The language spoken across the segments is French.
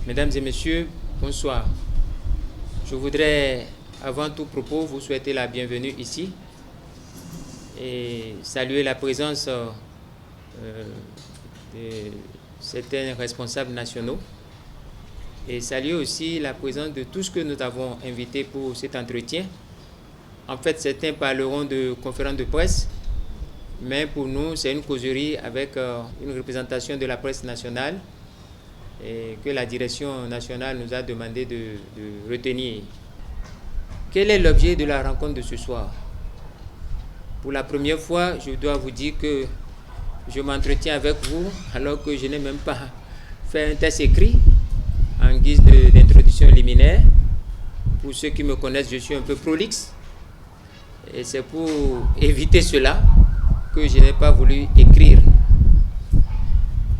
Mesdames et messieurs, bonsoir. Je voudrais, avant tout propos, vous souhaiter la bienvenue ici et saluer la présence de certains responsables nationaux et saluer aussi la présence de tous ce que nous avons invités pour cet entretien. En fait, certains parleront de conférence de presse, mais pour nous, c'est une causerie avec une représentation de la presse nationale et que la direction nationale nous a demandé de retenir. Quel est l'objet de la rencontre de ce soir? Pour la première fois, je dois vous dire que je m'entretiens avec vous alors que je n'ai même pas fait un test écrit en guise d'introduction liminaire. Pour ceux qui me connaissent, je suis un peu prolixe et c'est pour éviter cela que je n'ai pas voulu écrire.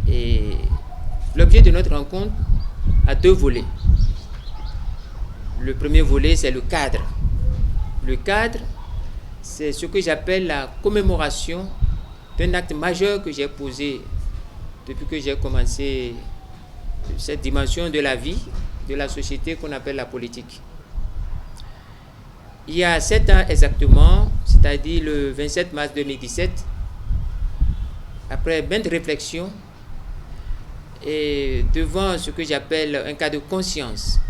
Et l'objet de notre rencontre a deux volets. Le premier volet, c'est le cadre. Le cadre, c'est ce que j'appelle la commémoration d'un acte majeur que j'ai posé depuis que j'ai commencé cette dimension de la vie, de la société qu'on appelle la politique. Il y a 7 ans exactement, c'est-à-dire le 27 mars 2017, après maintes réflexions, et devant ce que j'appelle un cas de conscience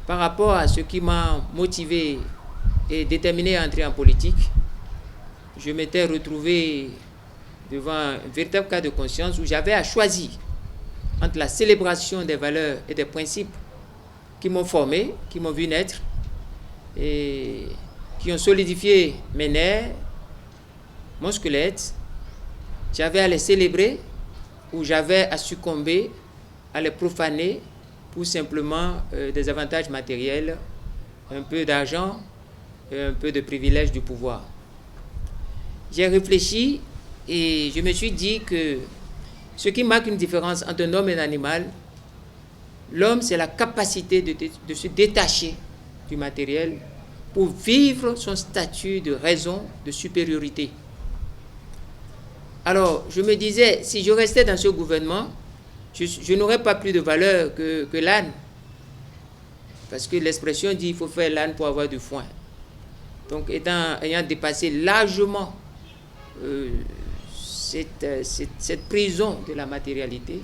par rapport à ce qui m'a motivé et déterminé à entrer en politique, je m'étais retrouvé devant un véritable cas de conscience où j'avais à choisir entre la célébration des valeurs et des principes qui m'ont formé, qui m'ont vu naître et qui ont solidifié mes nerfs, mon squelette. J'avais à les célébrer où j'avais à succomber, à les profaner pour simplement des avantages matériels, un peu d'argent et un peu de privilèges du pouvoir. J'ai réfléchi et je me suis dit que ce qui marque une différence entre un homme et un animal, l'homme, c'est la capacité de se détacher du matériel pour vivre son statut de raison, de supériorité. Alors, je me disais, si je restais dans ce gouvernement, je n'aurais pas plus de valeur que l'âne. Parce que l'expression dit qu'il faut faire l'âne pour avoir du foin. Donc, ayant dépassé largement cette prison de la matérialité,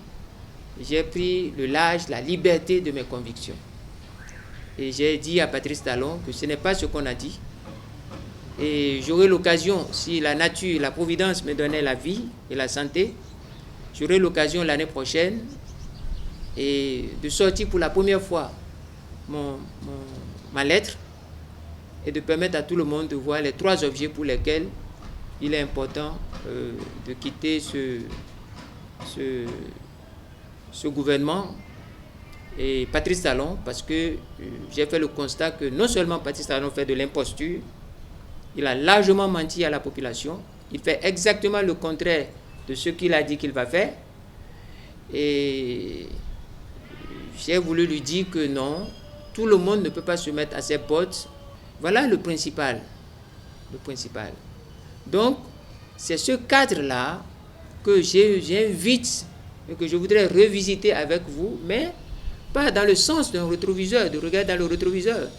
j'ai pris le large, la liberté de mes convictions. Et j'ai dit à Patrice Talon que ce n'est pas ce qu'on a dit. Et j'aurai l'occasion, si la nature, la providence me donnait la vie et la santé, j'aurai l'occasion l'année prochaine et de sortir pour la première fois ma lettre et de permettre à tout le monde de voir les 3 objets pour lesquels il est important de quitter ce gouvernement. Et Patrice Talon, parce que j'ai fait le constat que non seulement Patrice Talon fait de l'imposture, il a largement menti à la population. Il fait exactement le contraire de ce qu'il a dit qu'il va faire. Et j'ai voulu lui dire que non, tout le monde ne peut pas se mettre à ses bottes. Voilà le principal. Le principal. Donc, c'est ce cadre-là que j'invite et que je voudrais revisiter avec vous, mais pas dans le sens d'un rétroviseur, de regarder dans le rétroviseur,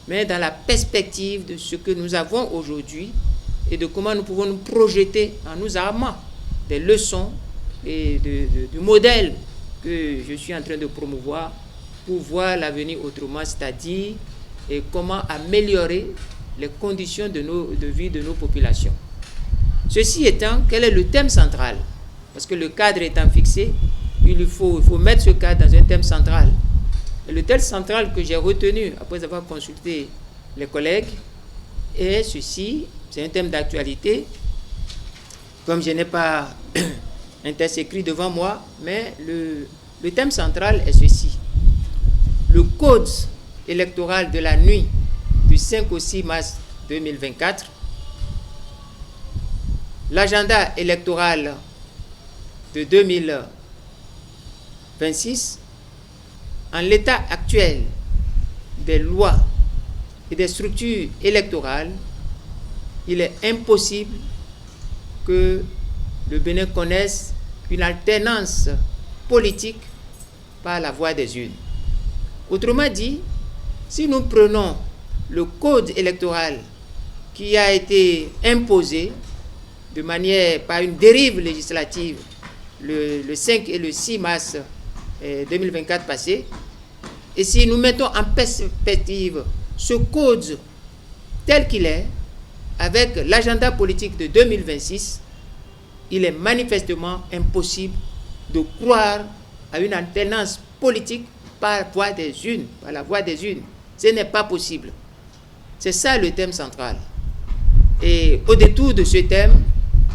mais dans la perspective de ce que nous avons aujourd'hui et de comment nous pouvons nous projeter en nous armant des leçons et du modèle que je suis en train de promouvoir pour voir l'avenir autrement, c'est-à-dire et comment améliorer les conditions de vie de nos populations. Ceci étant, quel est le thème central? Parce que le cadre étant fixé, il faut mettre ce cadre dans un thème central. Et le thème central que j'ai retenu après avoir consulté les collègues est ceci, c'est un thème d'actualité. Comme je n'ai pas un texte écrit devant moi, mais le thème central est ceci. Le code électoral de la nuit du 5 au 6 mars 2024, l'agenda électoral de 2026, en l'état actuel des lois et des structures électorales, il est impossible que le Bénin connaisse une alternance politique par la voie des urnes. Autrement dit, si nous prenons le code électoral qui a été imposé de manière par une dérive législative le 5 et le 6 mars 2024 passé, et si nous mettons en perspective ce code tel qu'il est, avec l'agenda politique de 2026, il est manifestement impossible de croire à une alternance politique par la voie des urnes. Ce n'est pas possible. C'est ça le thème central. Et au détour de ce thème,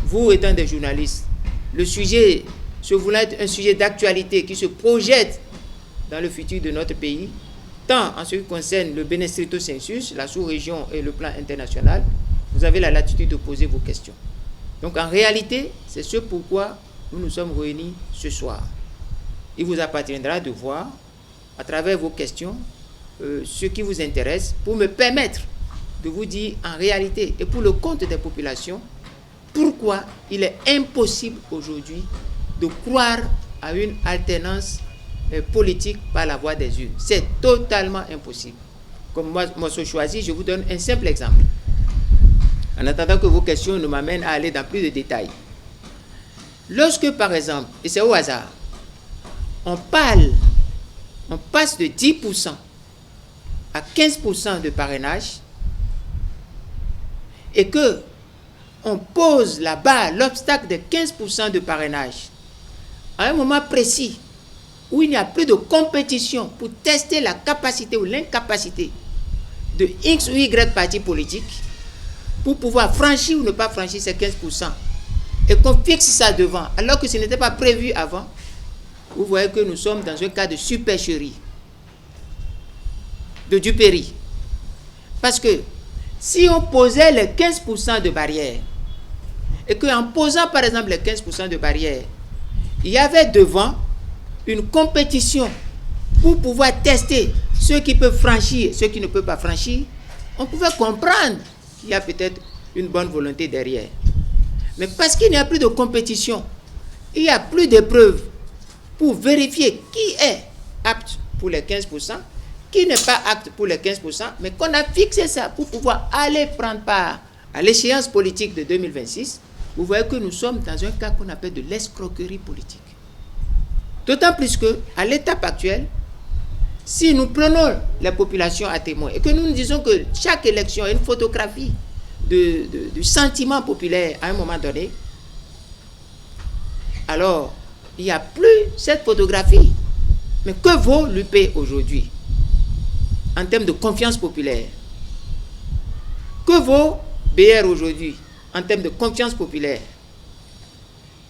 vous étant des journalistes, le sujet se voulant être un sujet d'actualité qui se projette dans le futur de notre pays, tant en ce qui concerne le Bénin stricto sensus, la sous-région et le plan international, vous avez la latitude de poser vos questions. Donc en réalité, c'est ce pourquoi nous nous sommes réunis ce soir. Il vous appartiendra de voir, à travers vos questions, ce qui vous intéresse, pour me permettre de vous dire en réalité, et pour le compte des populations, pourquoi il est impossible aujourd'hui de croire à une alternance politique par la voie des urnes. C'est totalement impossible. Comme moi je choisis, je vous donne un simple exemple. En attendant que vos questions ne m'amènent à aller dans plus de détails. Lorsque, par exemple, et c'est au hasard, on passe de 10% à 15% de parrainage, et que on pose la barre, l'obstacle de 15% de parrainage, à un moment précis où il n'y a plus de compétition pour tester la capacité ou l'incapacité de X ou Y parti politique pour pouvoir franchir ou ne pas franchir ces 15%, et qu'on fixe ça devant, alors que ce n'était pas prévu avant, vous voyez que nous sommes dans un cas de supercherie, de duperie. Parce que si on posait les 15% de barrière, et qu'en posant par exemple les 15% de barrière, il y avait devant une compétition pour pouvoir tester ceux qui peuvent franchir, ceux qui ne peuvent pas franchir, on pouvait comprendre qu'il y a peut-être une bonne volonté derrière. Mais parce qu'il n'y a plus de compétition, il n'y a plus d'épreuves pour vérifier qui est apte pour les 15%, qui n'est pas apte pour les 15%, mais qu'on a fixé ça pour pouvoir aller prendre part à l'échéance politique de 2026, vous voyez que nous sommes dans un cas qu'on appelle de l'escroquerie politique. D'autant plus qu'à l'étape actuelle, si nous prenons les populations à témoin et que nous disons que chaque élection est une photographie du sentiment populaire à un moment donné, alors il n'y a plus cette photographie. Mais que vaut l'UP aujourd'hui en termes de confiance populaire? Que vaut BR aujourd'hui en termes de confiance populaire?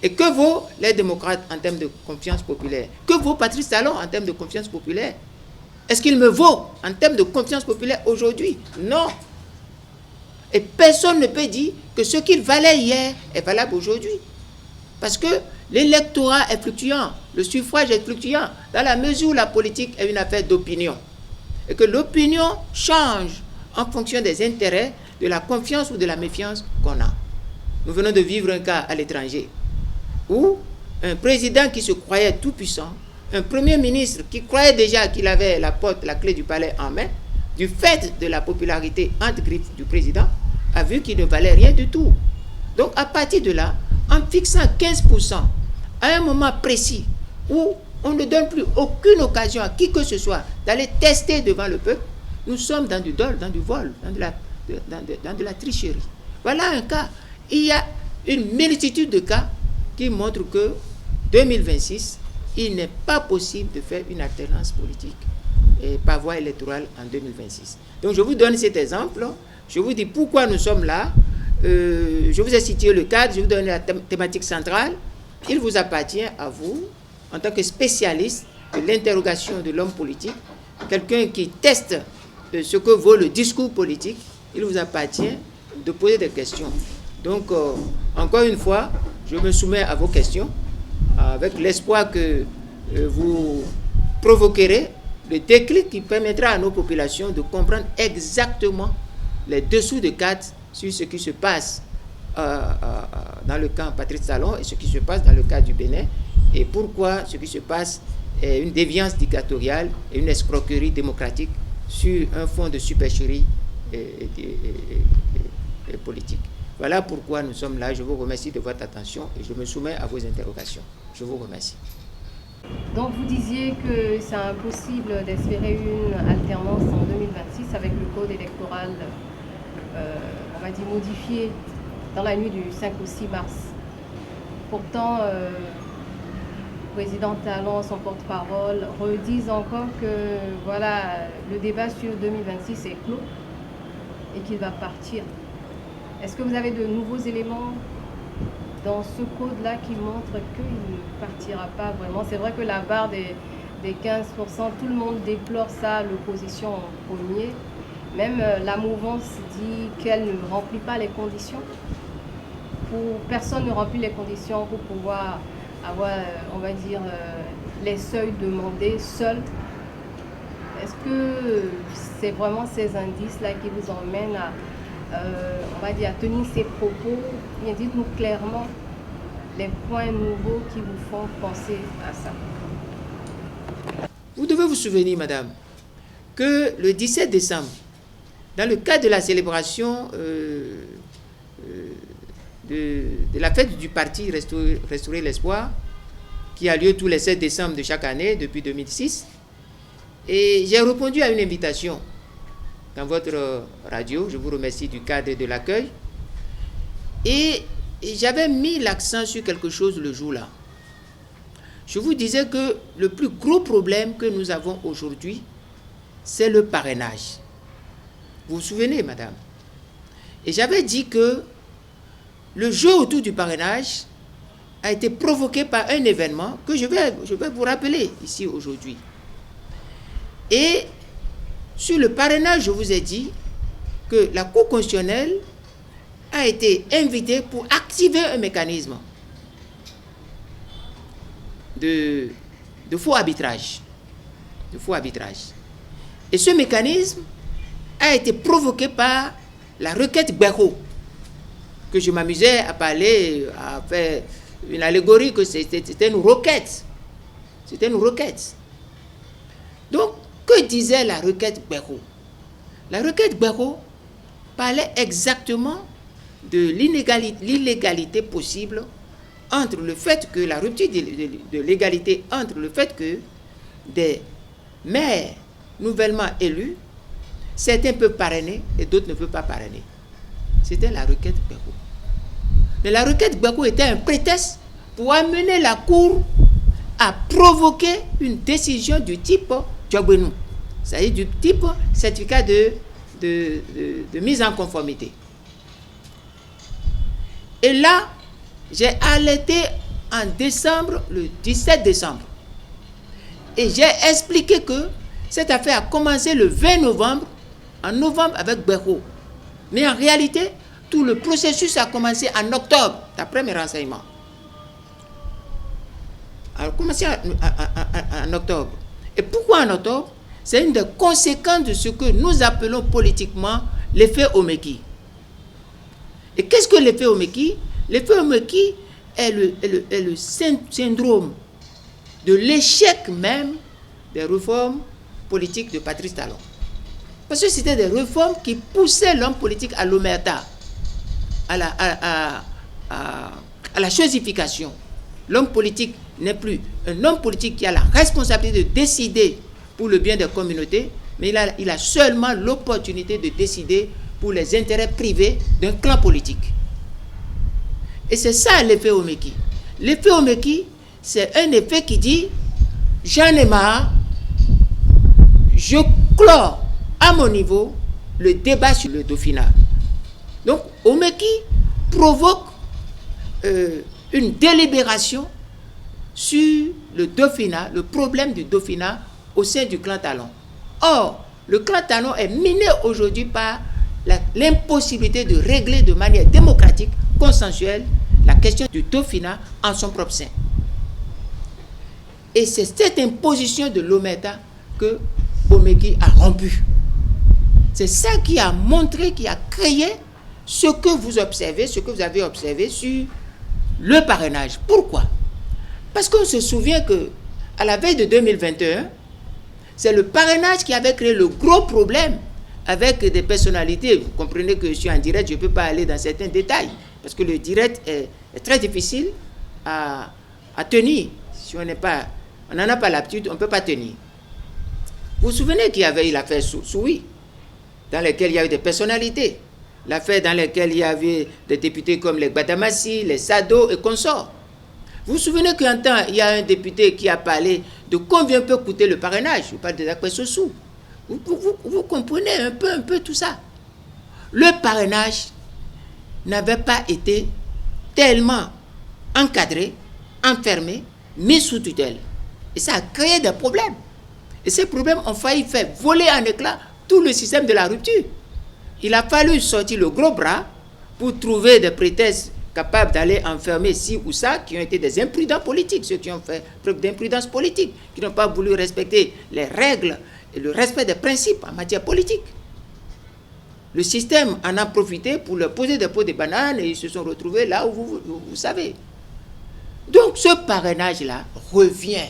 Et que vaut les démocrates en termes de confiance populaire? Que vaut Patrice Talon en termes de confiance populaire? Est-ce qu'il me vaut en termes de confiance populaire aujourd'hui? Non. Et personne ne peut dire que ce qu'il valait hier est valable aujourd'hui. Parce que l'électorat est fluctuant, le suffrage est fluctuant, dans la mesure où la politique est une affaire d'opinion. Et que l'opinion change en fonction des intérêts, de la confiance ou de la méfiance qu'on a. Nous venons de vivre un cas à l'étranger, où un président qui se croyait tout puissant, un premier ministre qui croyait déjà qu'il avait la porte, la clé du palais en main, du fait de la popularité entre griffes du président, a vu qu'il ne valait rien du tout. Donc à partir de là, en fixant 15% à un moment précis où on ne donne plus aucune occasion à qui que ce soit d'aller tester devant le peuple, nous sommes dans du dol, dans du vol, dans de la tricherie. Voilà un cas. Il y a une multitude de cas qui montrent que 2026, il n'est pas possible de faire une alternance politique par voie électorale en 2026. Donc je vous donne cet exemple, je vous dis pourquoi nous sommes là, je vous ai situé le cadre, je vous donne la thématique centrale. Il vous appartient à vous, en tant que spécialiste de l'interrogation de l'homme politique, quelqu'un qui teste ce que vaut le discours politique, il vous appartient de poser des questions. Donc, encore une fois, je me soumets à vos questions, avec l'espoir que vous provoquerez le déclic qui permettra à nos populations de comprendre exactement les dessous de cartes sur ce qui se passe dans le camp Patrice Talon et ce qui se passe dans le cas du Bénin, et pourquoi ce qui se passe une déviance dictatoriale et une escroquerie démocratique sur un fond de supercherie et politique. Voilà pourquoi nous sommes là. Je vous remercie de votre attention et je me soumets à vos interrogations. Je vous remercie. Donc vous disiez que c'est impossible d'espérer une alternance en 2026 avec le code électoral, on va dire, modifié dans la nuit du 5 au 6 mars. Pourtant, le président Talon, son porte-parole, redisent encore que voilà, le débat sur 2026 est clos et qu'il va partir. Est-ce que vous avez de nouveaux éléments dans ce code-là qui montrent qu'il ne partira pas vraiment? C'est vrai que la barre des 15%, tout le monde déplore ça, l'opposition en premier. Même la mouvance dit qu'elle ne remplit pas les conditions. Personne ne remplit les conditions pour pouvoir avoir, on va dire, les seuils demandés seuls. Est-ce que c'est vraiment ces indices-là qui vous emmènent à, on va dire, à tenir ces propos? Bien, dites-nous clairement les points nouveaux qui vous font penser à ça. Vous devez vous souvenir, madame, que le 17 décembre, dans le cadre de la célébration de la fête du parti Restaurer l'Espoir, qui a lieu tous les 7 décembre de chaque année depuis 2006, et j'ai répondu à une invitation dans votre radio. Je vous remercie du cadre de l'accueil. Et j'avais mis l'accent sur quelque chose le jour-là. Je vous disais que le plus gros problème que nous avons aujourd'hui, c'est le parrainage. Vous vous souvenez, madame? Et j'avais dit que le jeu autour du parrainage a été provoqué par un événement que je vais vous rappeler ici aujourd'hui. Et sur le parrainage, je vous ai dit que la Cour constitutionnelle a été invitée pour activer un mécanisme de faux arbitrage. Et ce mécanisme a été provoqué par la requête Gbagbo, que je m'amusais à parler, à faire une allégorie que c'était une requête. C'était une requête. Donc, que disait la requête Gbagbo? La requête Gbagbo parlait exactement de l'illégalité possible entre le fait que la rupture de l'égalité entre le fait que des maires nouvellement élus, certains peuvent parrainer et d'autres ne peuvent pas parrainer. C'était la requête Gbagbo. Mais la requête Gbagbo était un prétexte pour amener la Cour à provoquer une décision du type Djogbenou, c'est-à-dire du type certificat de mise en conformité. Et là, j'ai alerté en décembre, le 17 décembre. Et j'ai expliqué que cette affaire a commencé le 20 novembre, en novembre avec Gbagbo. Mais en réalité, tout le processus a commencé en octobre, d'après mes renseignements. A commencé en octobre. Et pourquoi en octobre? C'est une des conséquences de ce que nous appelons politiquement l'effet Omeki. Et qu'est-ce que l'effet Omeki? L'effet Omeki est le syndrome de l'échec même des réformes politiques de Patrice Talon. Parce que c'était des réformes qui poussaient l'homme politique à l'omerta, à la chosification. L'homme politique n'est plus un homme politique qui a la responsabilité de décider pour le bien des communautés, mais il a seulement l'opportunité de décider pour les intérêts privés d'un clan politique. Et c'est ça l'effet Omeki. L'effet Omeki, c'est un effet qui dit « j'en ai marre, je clôt à mon niveau le débat sur le Dauphinat ». Donc Omeki provoque une délibération sur le Dauphinat, le problème du Dauphinat au sein du clan Talon. Or, le clan Talon est miné aujourd'hui par l'impossibilité de régler de manière démocratique, consensuelle, la question du Dauphinat en son propre sein. Et c'est cette imposition de l'Omerta que Omeki a rompu. C'est ça qui a montré, qui a créé ce que vous observez, ce que vous avez observé sur le parrainage. Pourquoi? Parce qu'on se souvient que à la veille de 2021, c'est le parrainage qui avait créé le gros problème avec des personnalités. Vous comprenez que je suis en direct, je ne peux pas aller dans certains détails, parce que le direct est très difficile à tenir. Si on n'en a pas l'habitude, on ne peut pas tenir. Vous vous souvenez qu'il y avait eu l'affaire Soui, dans laquelle il y a eu des personnalités, l'affaire dans laquelle il y avait des députés comme les Gbadamassi, les Sado et consorts. Vous vous souvenez qu'un temps, il y a un député qui a parlé de combien peut coûter le parrainage. Je parle des affaires Sossou. Vous comprenez un peu tout ça. Le parrainage n'avait pas été tellement encadré, enfermé, mis sous tutelle. Et ça a créé des problèmes. Et ces problèmes ont failli faire voler en éclats tout le système de la rupture. Il a fallu sortir le gros bras pour trouver des prétextes capables d'aller enfermer ci ou ça, qui ont été des imprudents politiques, ceux qui ont fait preuve d'imprudence politique, qui n'ont pas voulu respecter les règles et le respect des principes en matière politique. Le système en a profité pour leur poser des pots de bananes et ils se sont retrouvés là où vous savez. Donc ce parrainage-là revient.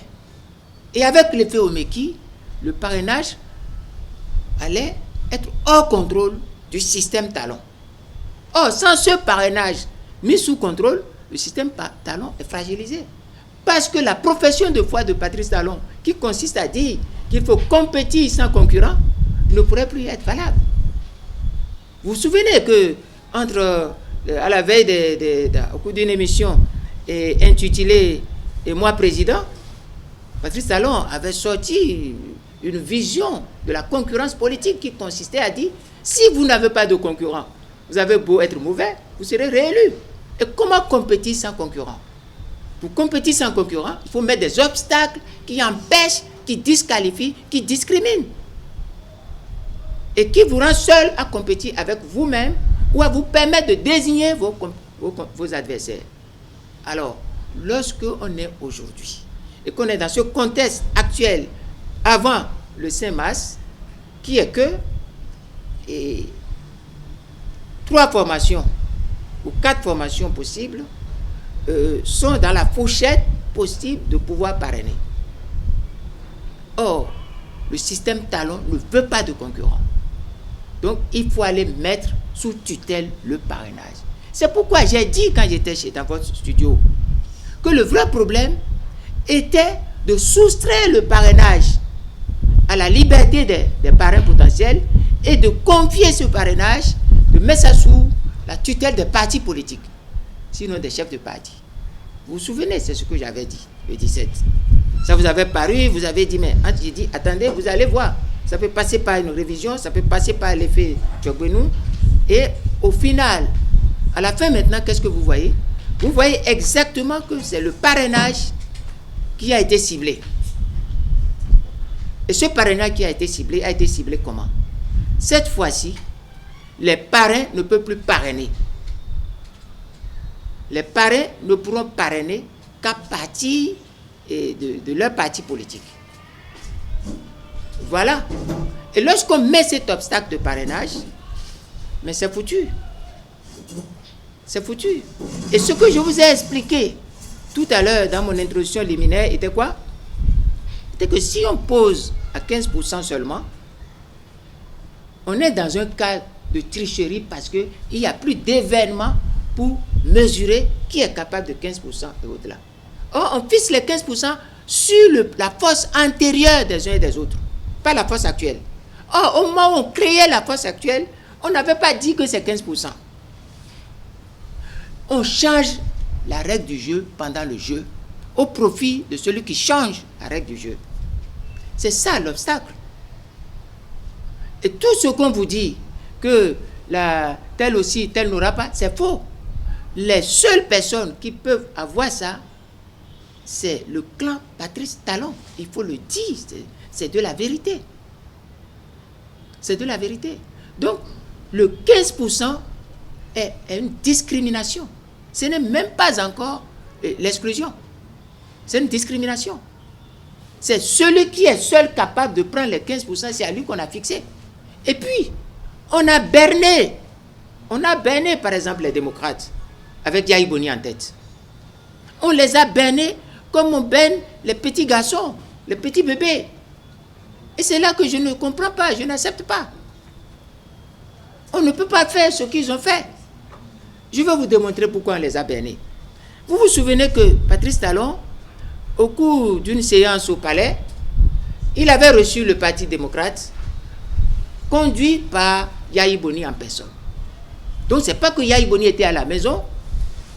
Et avec l'effet Omeki, le parrainage allait être hors contrôle du système Talon. Or, sans ce parrainage mis sous contrôle, le système Talon est fragilisé. Parce que la profession de foi de Patrice Talon, qui consiste à dire qu'il faut compétir sans concurrent, ne pourrait plus être valable. Vous vous souvenez que à la veille au cours d'une émission intitulée « Et moi président », Patrice Talon avait sorti une vision de la concurrence politique qui consistait à dire si vous n'avez pas de concurrent, vous avez beau être mauvais, vous serez réélu. Et comment compétir sans concurrent? Pour compétir sans concurrent, il faut mettre des obstacles qui empêchent, qui disqualifient, qui discriminent. Et qui vous rend seul à compétir avec vous-même ou à vous permettre de désigner vos adversaires. Alors, lorsque on est aujourd'hui et qu'on est dans ce contexte actuel avant le 5 mars, qui est que 3 formations ou 4 formations possibles sont dans la fourchette possible de pouvoir parrainer. Or, le système Talon ne veut pas de concurrents. Donc, il faut aller mettre sous tutelle le parrainage. C'est pourquoi j'ai dit quand j'étais dans votre studio que le vrai problème était de soustraire le parrainage à la liberté des parrains potentiels et de confier ce parrainage, de mettre ça sous la tutelle des partis politiques, sinon des chefs de parti. Vous vous souvenez, c'est ce que j'avais dit le 17. Ça vous avait paru, vous avez dit, mais j'ai dit, attendez, vous allez voir. Ça peut passer par une révision, ça peut passer par l'effet Tchogbenou. Et au final, à la fin maintenant, qu'est-ce que vous voyez? Vous voyez exactement que c'est le parrainage qui a été ciblé. Et ce parrainage qui a été ciblé comment? Cette fois-ci, les parrains ne peuvent plus parrainer. Les parrains ne pourront parrainer qu'à partir de leur parti politique. Voilà. Et lorsqu'on met cet obstacle de parrainage, mais c'est foutu. C'est foutu. Et ce que je vous ai expliqué tout à l'heure dans mon introduction liminaire était quoi? C'était que si on pose à 15% seulement, on est dans un cas de tricherie parce qu'il n'y a plus d'événements pour mesurer qui est capable de 15% et au-delà. Or, on fixe les 15% sur la force antérieure des uns et des autres, pas la force actuelle. Or, au moment où on créait la force actuelle, on n'avait pas dit que c'est 15%. On change la règle du jeu pendant le jeu au profit de celui qui change la règle du jeu. C'est ça l'obstacle. Et tout ce qu'on vous dit, que tel aussi, tel n'aura pas, c'est faux. Les seules personnes qui peuvent avoir ça, c'est le clan Patrice Talon. Il faut le dire, c'est de la vérité. C'est de la vérité. Donc, le 15% est une discrimination. Ce n'est même pas encore l'exclusion. C'est une discrimination. C'est celui qui est seul capable de prendre les 15%, c'est à lui qu'on a fixé. Et puis, on a berné, par exemple, les démocrates, avec Yahi Boni en tête. On les a bernés comme on baigne les petits garçons, les petits bébés. Et c'est là que je ne comprends pas, je n'accepte pas. On ne peut pas faire ce qu'ils ont fait. Je vais vous démontrer pourquoi on les a baignés. Vous vous souvenez que Patrice Talon, au cours d'une séance au palais, il avait reçu le Parti démocrate, conduit par Yahi Boni en personne. Donc, ce n'est pas que Yahi Boni était à la maison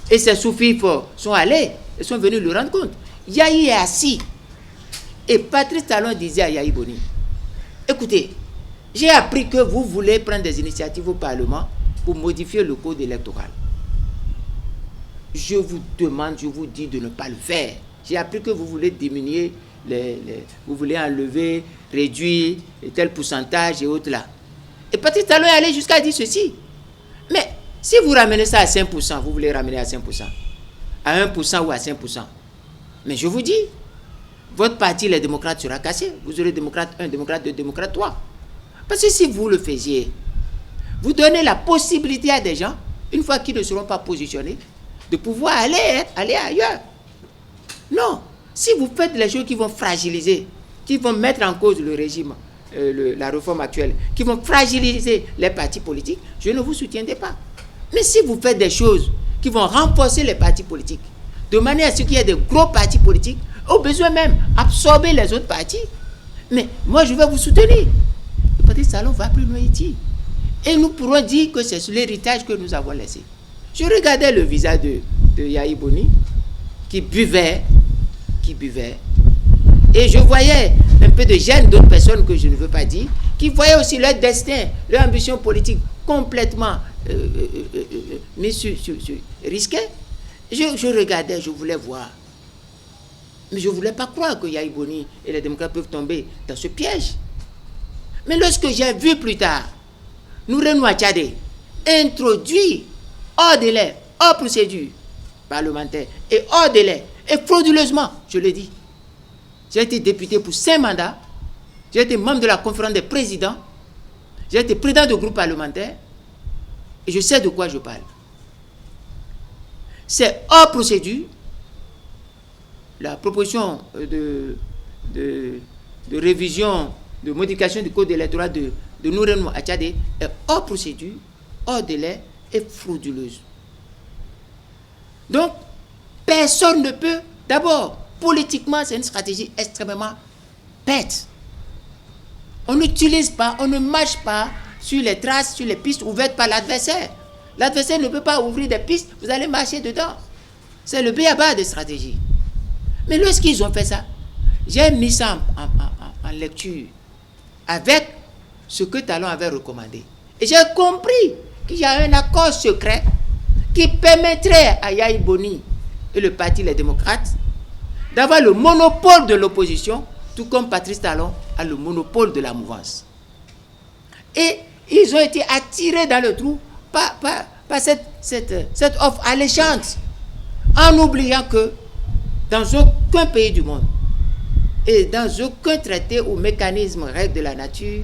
et ses sous-fifs sont allés et sont venus le rendre compte. Yahi est assis. Et Patrice Talon disait à Yahi Boni, écoutez, j'ai appris que vous voulez prendre des initiatives au Parlement pour modifier le code électoral. Je vous demande, je vous dis de ne pas le faire. J'ai appris que vous voulez diminuer, vous voulez enlever, réduire tel pourcentage et autres là. Et Patrice Talon est allé jusqu'à dire ceci. Mais si vous ramenez ça à 5%, vous voulez ramener à 5%, à 1% ou à 5%, mais je vous dis, votre parti, les démocrates, sera cassé. Vous aurez démocrate 1, démocrate 2, démocrate 3. Parce que si vous le faisiez, vous donnez la possibilité à des gens, une fois qu'ils ne seront pas positionnés, de pouvoir aller ailleurs. Non. Si vous faites les choses qui vont fragiliser, qui vont mettre en cause le régime, la réforme actuelle, qui vont fragiliser les partis politiques, je ne vous soutiendrai pas. Mais si vous faites des choses qui vont renforcer les partis politiques, de manière à ce qu'il y ait de gros partis politiques, au besoin même absorber les autres partis, mais moi je vais vous soutenir. Le Patrice Talon va plus loin ici. Et nous pourrons dire que c'est l'héritage que nous avons laissé. Je regardais le visage de Yahi Boni qui buvait, et je voyais un peu de gêne d'autres personnes que je ne veux pas dire, qui voyaient aussi leur destin, leur ambition politique complètement risquée. Je regardais, je voulais voir. Mais je ne voulais pas croire que Yahi Boni et les démocrates peuvent tomber dans ce piège. Mais lorsque j'ai vu plus tard Nourainou Attiadé introduit hors délai, hors procédure parlementaire et hors délai, et frauduleusement, je le dis, j'ai été député pour 5 mandats, j'ai été membre de la conférence des présidents, j'ai été président de groupe parlementaire, et je sais de quoi je parle. C'est hors procédure, la proposition de révision, de modification du code électoral de Nourainou Attiadé est hors procédure, hors délai et frauduleuse. Donc, personne ne peut, d'abord, politiquement, c'est une stratégie extrêmement bête. On n'utilise pas, on ne marche pas sur les traces, sur les pistes ouvertes par l'adversaire. L'adversaire ne peut pas ouvrir des pistes, vous allez marcher dedans. C'est le b.a.-ba des stratégies. Mais lorsqu'ils ont fait ça, j'ai mis ça en lecture avec ce que Talon avait recommandé. Et j'ai compris qu'il y a un accord secret qui permettrait à Yahi Boni et le parti Les Démocrates d'avoir le monopole de l'opposition, tout comme Patrice Talon a le monopole de la mouvance. Et ils ont été attirés dans le trou par cette offre alléchante, en oubliant que dans aucun pays du monde et dans aucun traité ou mécanisme règle de la nature,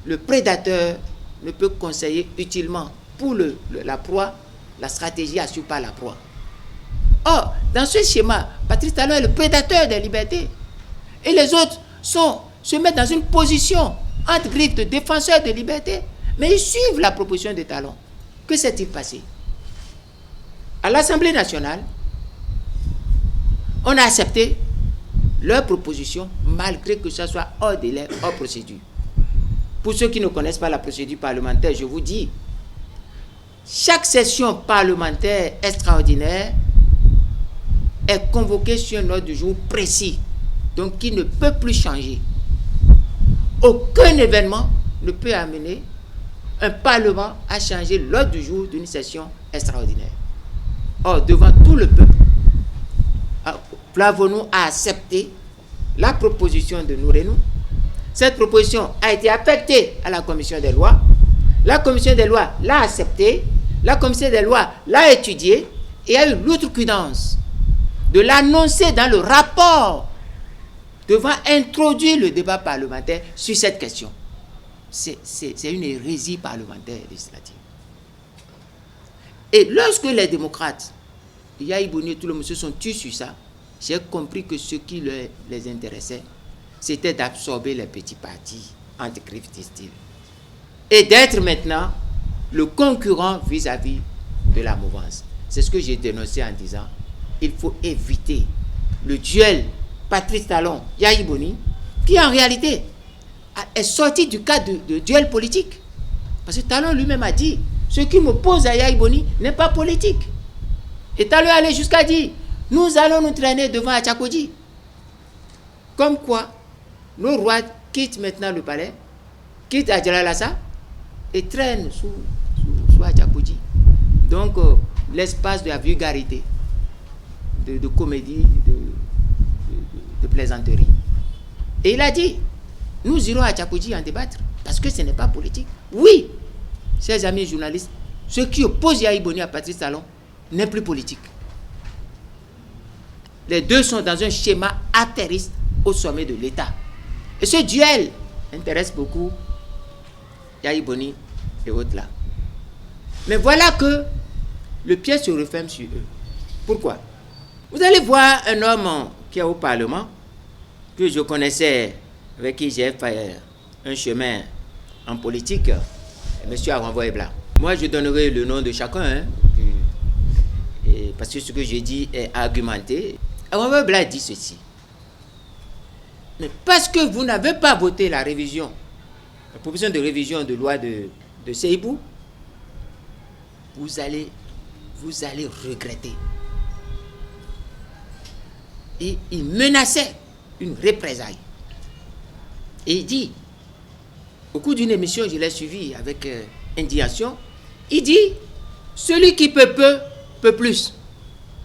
le prédateur ne peut conseiller utilement pour la proie, la stratégie assure par la proie. Or, dans ce schéma, Patrice Talon est le prédateur des libertés. Et les autres se mettent dans une position entre griffes de défenseurs de liberté, mais ils suivent la proposition de Talon. Que s'est-il passé? À l'Assemblée nationale, on a accepté leur proposition, malgré que ce soit hors délai, hors procédure. Pour ceux qui ne connaissent pas la procédure parlementaire, je vous dis, chaque session parlementaire extraordinaire est convoquée sur un ordre du jour précis, donc qui ne peut plus changer. Aucun événement ne peut amener un parlement à changer l'ordre du jour d'une session extraordinaire. Or, devant tout le peuple, Flavonu a accepté la proposition de Nourainou. Cette proposition a été affectée à la commission des lois. La commission des lois l'a acceptée. La commission des lois l'a étudiée et a eu l'outrecuidance de l'annoncer dans le rapport devant introduire le débat parlementaire sur cette question. C'est une hérésie parlementaire législative. Et lorsque les démocrates, Yahi Boni et tout le monde se sont tués sur ça, j'ai compris que ce qui les intéressait, c'était d'absorber les petits partis anti-griffes, disent-ils, et d'être maintenant le concurrent vis-à-vis de la mouvance. C'est ce que j'ai dénoncé en disant, il faut éviter le duel Patrice Talon, Yahya Boni, qui en réalité est sorti du cadre de duel politique. Parce que Talon lui-même a dit, ce qui m'oppose à Yahya Boni n'est pas politique. Et Talon allait jusqu'à dire, nous allons nous traîner devant Atchakodji. Comme quoi, nos rois quittent maintenant le palais, quittent Adjalalassa et traînent sous Atchakodji. Donc, l'espace de la vulgarité, de comédie, de plaisanterie. Et il a dit, nous irons à Atchakodji en débattre, parce que ce n'est pas politique. Oui, chers amis journalistes, ce qui oppose Yahya Boni à Patrice Talon n'est plus politique. Les deux sont dans un schéma affairiste au sommet de l'État. Et ce duel intéresse beaucoup Yahya Boni et autres là. Mais voilà que le piège se referme sur eux. Pourquoi? Vous allez voir un homme qui est au Parlement, que je connaissais, avec qui j'ai fait un chemin en politique, M. Aranvoye Blanc. Moi, je donnerai le nom de chacun, parce que ce que je dis est argumenté. Aranvoye Blanc dit ceci. Mais parce que vous n'avez pas voté la révision, la proposition de révision de loi de Seibou, vous allez regretter. Et il menaçait une représaille. Et il dit, au cours d'une émission, je l'ai suivi avec indignation, il dit, celui qui peut plus.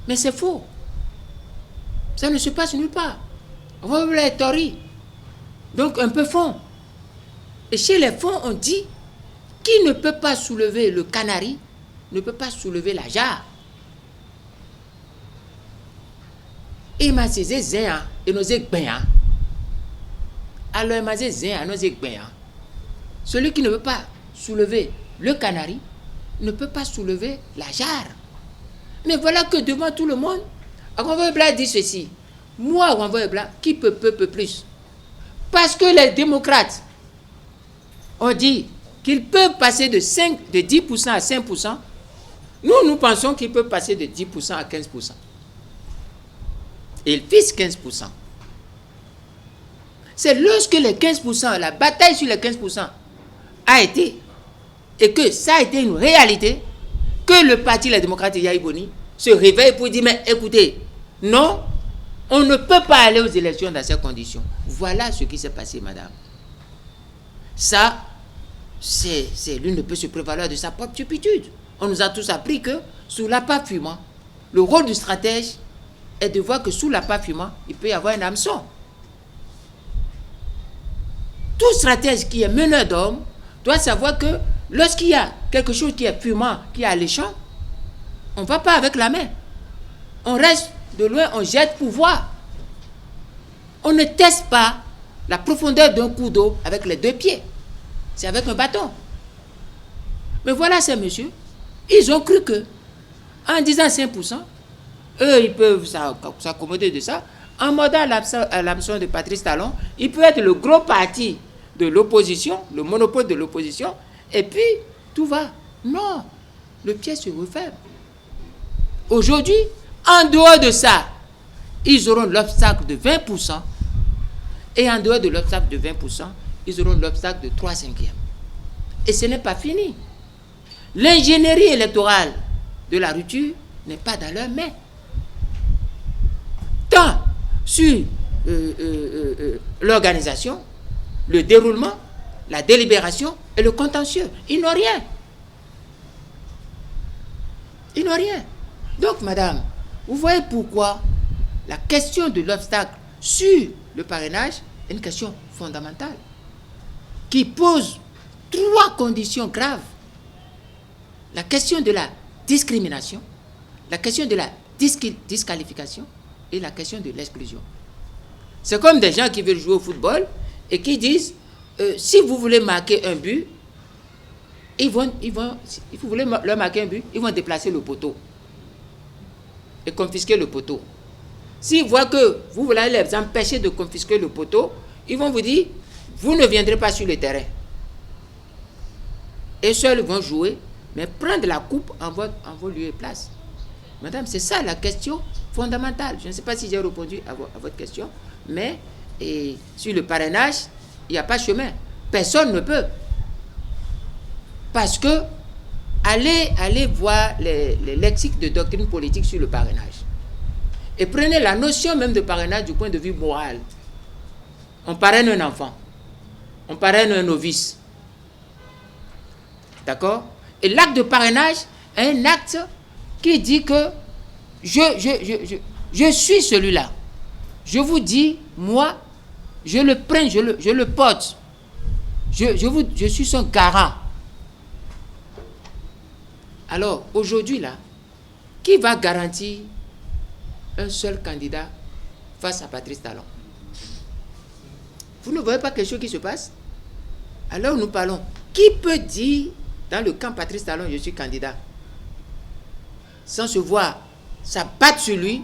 Mais c'est faux. Ça ne se passe nulle part. On va être tori. Donc un peu fond. Et chez les fonds, on dit, qui ne peut pas soulever le canari, ne peut pas soulever la jarre. Et m'a saisi zéa et nos égbéens. Alors il m'a dit zéa nos égbéens. Celui qui ne veut pas soulever le canari ne peut pas soulever la jarre. Mais voilà que devant tout le monde, Aranvoye Blanc dit ceci. Moi, Aranvoye Blanc, qui peut plus. Parce que les démocrates ont dit qu'ils peuvent passer de 10% à 5%. Nous pensons qu'ils peuvent passer de 10% à 15%. Et ils visent 15%. C'est lorsque les 15%, la bataille sur les 15% a été, et que ça a été une réalité, que le parti Les Démocrates et Yahya Boni se réveille pour dire, mais écoutez, non, on ne peut pas aller aux élections dans ces conditions. Voilà ce qui s'est passé, madame. Ça, lui ne peut se prévaloir de sa propre stupitude. On nous a tous appris que sous l'appât fumant, le rôle du stratège est de voir que sous l'appât fumant, il peut y avoir un hameçon. Tout stratège qui est meneur d'hommes doit savoir que lorsqu'il y a quelque chose qui est fumant, qui est alléchant, on ne va pas avec la main. On reste de loin, on jette pour voir. On ne teste pas la profondeur d'un coup d'eau avec les deux pieds. C'est avec un bâton. Mais voilà ces messieurs, ils ont cru que, en disant 5%, eux, ils peuvent s'accommoder de ça. En mordant l'hameçon de Patrice Talon, il peut être le gros parti de l'opposition, le monopole de l'opposition, et puis tout va. Non, le pied se referme. Aujourd'hui, en dehors de ça, ils auront l'obstacle de 20%, et en dehors de l'obstacle de 20%, ils auront l'obstacle de 3/5. Et ce n'est pas fini. L'ingénierie électorale de la rupture n'est pas dans leurs mains. Tant sur l'organisation, le déroulement, la délibération et le contentieux. Ils n'ont rien. Ils n'ont rien. Donc, madame, vous voyez pourquoi la question de l'obstacle sur le parrainage est une question fondamentale qui pose 3 conditions graves. La question de la discrimination, la question de la disqualification et la question de l'exclusion. C'est comme des gens qui veulent jouer au football et qui disent, si vous voulez marquer un but, si vous voulez leur marquer un but, ils vont déplacer le poteau et confisquer le poteau. S'ils voient que vous voulez les empêcher de confisquer le poteau, ils vont vous dire, vous ne viendrez pas sur le terrain. Et seuls vont jouer, mais prendre la coupe en vos lieux et places. Madame, c'est ça la question fondamentale. Je ne sais pas si j'ai répondu à votre question, mais sur le parrainage, il n'y a pas chemin. Personne ne peut. Parce que, allez voir les lexiques de doctrine politique sur le parrainage. Et prenez la notion même de parrainage du point de vue moral. On parraine un enfant. On parraine un novice. D'accord? Et l'acte de parrainage est un acte qui dit que je suis celui-là. Je vous dis, moi, je le prends, je le porte. Je suis son garant. Alors, aujourd'hui, là, qui va garantir un seul candidat face à Patrice Talon? Vous ne voyez pas quelque chose qui se passe? Alors nous parlons. Qui peut dire, dans le camp Patrice Talon, je suis candidat, sans se voir s'abattre sur lui,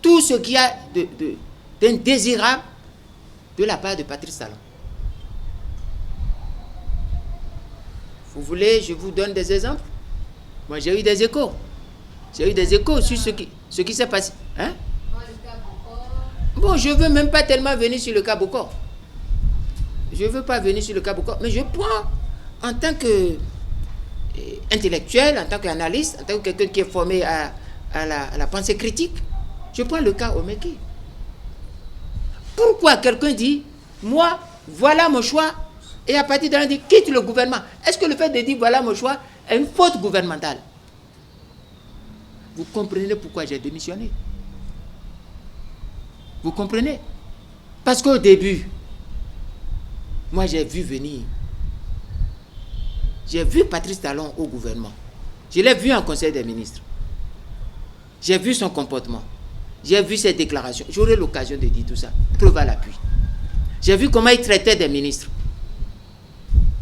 tout ce qu'il y a d'indésirable de la part de Patrice Talon? Vous voulez, je vous donne des exemples? Moi, j'ai eu des échos. J'ai eu des échos sur ce qui s'est passé. Hein? Bon, je ne veux même pas tellement venir sur le cas Bokor. Je ne veux pas venir sur le cas Bokor. Mais je prends, en tant qu'intellectuel, en tant qu'analyste, en tant que quelqu'un qui est formé à la pensée critique, je prends le cas Omeki. Pourquoi quelqu'un dit, moi, voilà mon choix, et à partir de là, on dit, quitte le gouvernement? Est-ce que le fait de dire, voilà mon choix, est une faute gouvernementale? Vous comprenez pourquoi j'ai démissionné? Vous comprenez? Parce qu'au début, moi j'ai vu venir. J'ai vu Patrice Talon au gouvernement. Je l'ai vu en conseil des ministres. J'ai vu son comportement. J'ai vu ses déclarations. J'aurai l'occasion de dire tout ça. Preuve à l'appui. J'ai vu comment il traitait des ministres.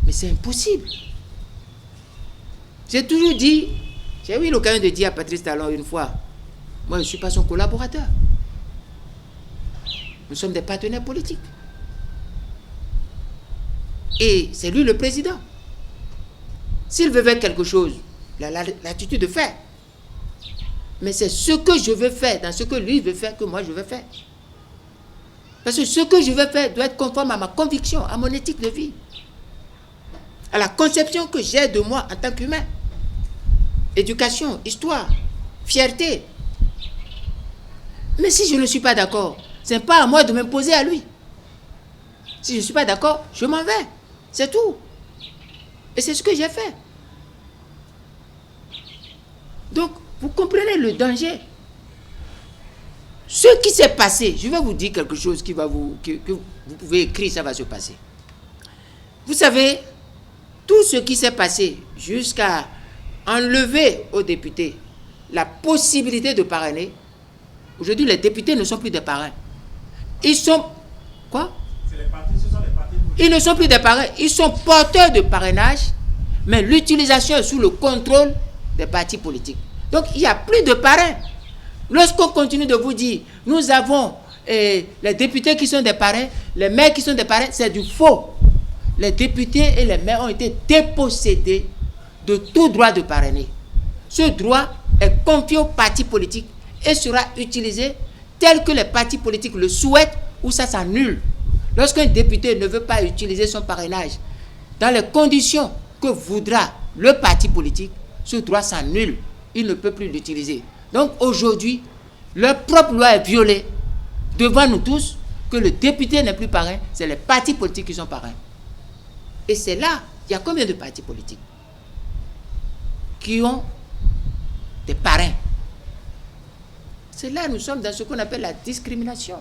Mais c'est impossible. J'ai toujours dit, j'ai eu l'occasion de dire à Patrice Talon une fois, moi je ne suis pas son collaborateur. Nous sommes des partenaires politiques. Et c'est lui le président. S'il veut faire quelque chose, il a l'attitude de faire. Mais c'est ce que je veux faire, dans ce que lui veut faire, que moi je veux faire. Parce que ce que je veux faire doit être conforme à ma conviction, à mon éthique de vie, à la conception que j'ai de moi en tant qu'humain. Éducation, histoire, fierté. Mais si je ne suis pas d'accord, ce n'est pas à moi de m'imposer à lui. Si je ne suis pas d'accord, je m'en vais. C'est tout. Et c'est ce que j'ai fait. Donc, vous comprenez le danger. Ce qui s'est passé, je vais vous dire quelque chose que vous pouvez écrire, ça va se passer. Vous savez, tout ce qui s'est passé jusqu'à enlever aux députés la possibilité de parrainer, aujourd'hui les députés ne sont plus des parrains. Ils sont... Quoi? Ce sont les partis. Ils ne sont plus des parrains, ils sont porteurs de parrainage, mais l'utilisation est sous le contrôle des partis politiques. Donc il n'y a plus de parrains. Lorsqu'on continue de vous dire, nous avons les députés qui sont des parrains, les maires qui sont des parrains, c'est du faux. Les députés et les maires ont été dépossédés de tout droit de parrainer. Ce droit est confié aux partis politiques et sera utilisé tel que les partis politiques le souhaitent ou ça s'annule. Lorsqu'un député ne veut pas utiliser son parrainage dans les conditions que voudra le parti politique, ce droit s'annule. Il ne peut plus l'utiliser. Donc aujourd'hui, leur propre loi est violée devant nous tous, que le député n'est plus parrain, c'est les partis politiques qui sont parrains. Et c'est là, il y a combien de partis politiques qui ont des parrains? C'est là, nous sommes dans ce qu'on appelle la discrimination,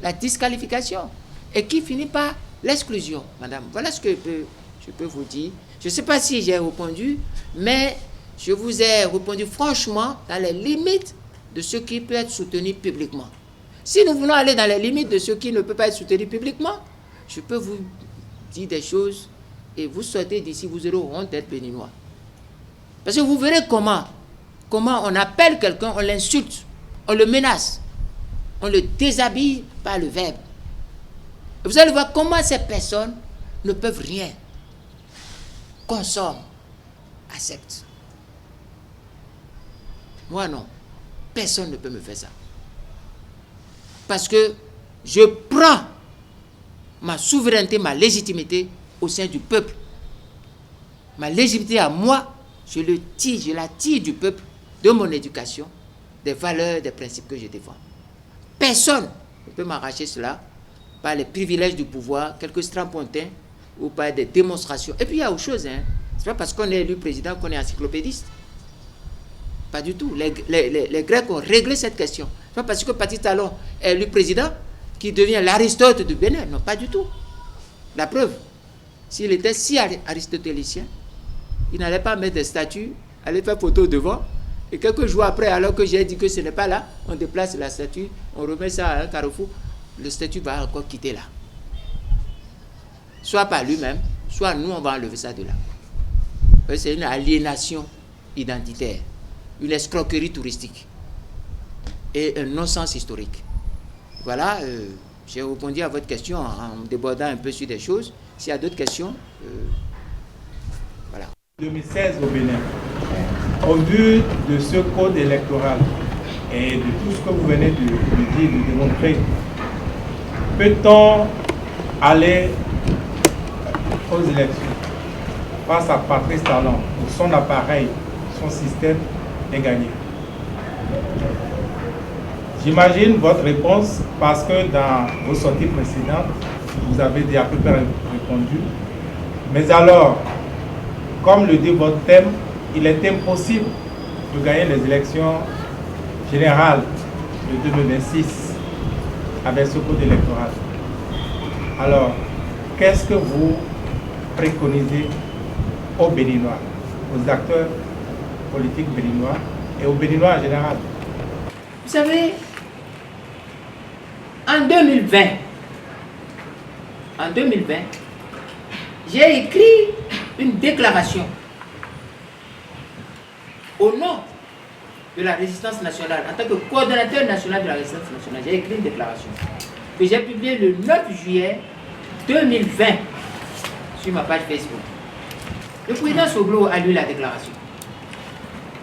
la disqualification, et qui finit par l'exclusion, madame. Voilà ce que je peux vous dire. Je ne sais pas si j'ai répondu, mais je vous ai répondu franchement dans les limites de ce qui peut être soutenu publiquement. Si nous voulons aller dans les limites de ce qui ne peut pas être soutenu publiquement, je peux vous dire des choses et vous sortez d'ici, vous aurez honte d'être béninois. Parce que vous verrez comment on appelle quelqu'un, on l'insulte, on le menace. On le déshabille par le verbe. Et vous allez voir comment ces personnes ne peuvent rien. Consomment, acceptent. Moi non. Personne ne peut me faire ça. Parce que je prends ma souveraineté, ma légitimité au sein du peuple. Ma légitimité à moi, je la tire du peuple, de mon éducation, des valeurs, des principes que je défends. Personne ne peut m'arracher cela par les privilèges du pouvoir, quelques strapontins ou par des démonstrations. Et puis il y a autre chose, hein. C'est pas parce qu'on est élu président qu'on est encyclopédiste. Pas du tout. Les Grecs ont réglé cette question. C'est pas parce que Patrice Talon est élu président qu'il devient l'Aristote du Bénin. Non, pas du tout. La preuve, s'il était si aristotélicien, il n'allait pas mettre des statues, aller faire photo devant, et quelques jours après, alors que j'ai dit que ce n'est pas là, on déplace la statue, on remet ça à un carrefour, le statut va encore quitter là. Soit par lui-même, soit nous, on va enlever ça de là. C'est une aliénation identitaire, une escroquerie touristique et un non-sens historique. Voilà, j'ai répondu à votre question en débordant un peu sur des choses. S'il y a d'autres questions, voilà. 2016 au Bénin, au vu de ce code électoral et de tout ce que vous venez de dire, de démontrer, peut-on aller aux élections face à Patrice Talon, où son appareil, son système est gagné? J'imagine votre réponse parce que dans vos sorties précédentes, vous avez déjà à peu près répondu. Mais alors, comme le dit votre thème, il est impossible de gagner les élections générales de 2026 avec ce code électoral. Alors, qu'est-ce que vous préconisez aux Béninois, aux acteurs politiques béninois et aux Béninois en général? Vous savez, en 2020, j'ai écrit une déclaration au nom de la résistance nationale. En tant que coordonnateur national de la résistance nationale, j'ai écrit une déclaration que j'ai publiée le 9 juillet 2020 sur ma page Facebook. Le président Soglo a lu la déclaration.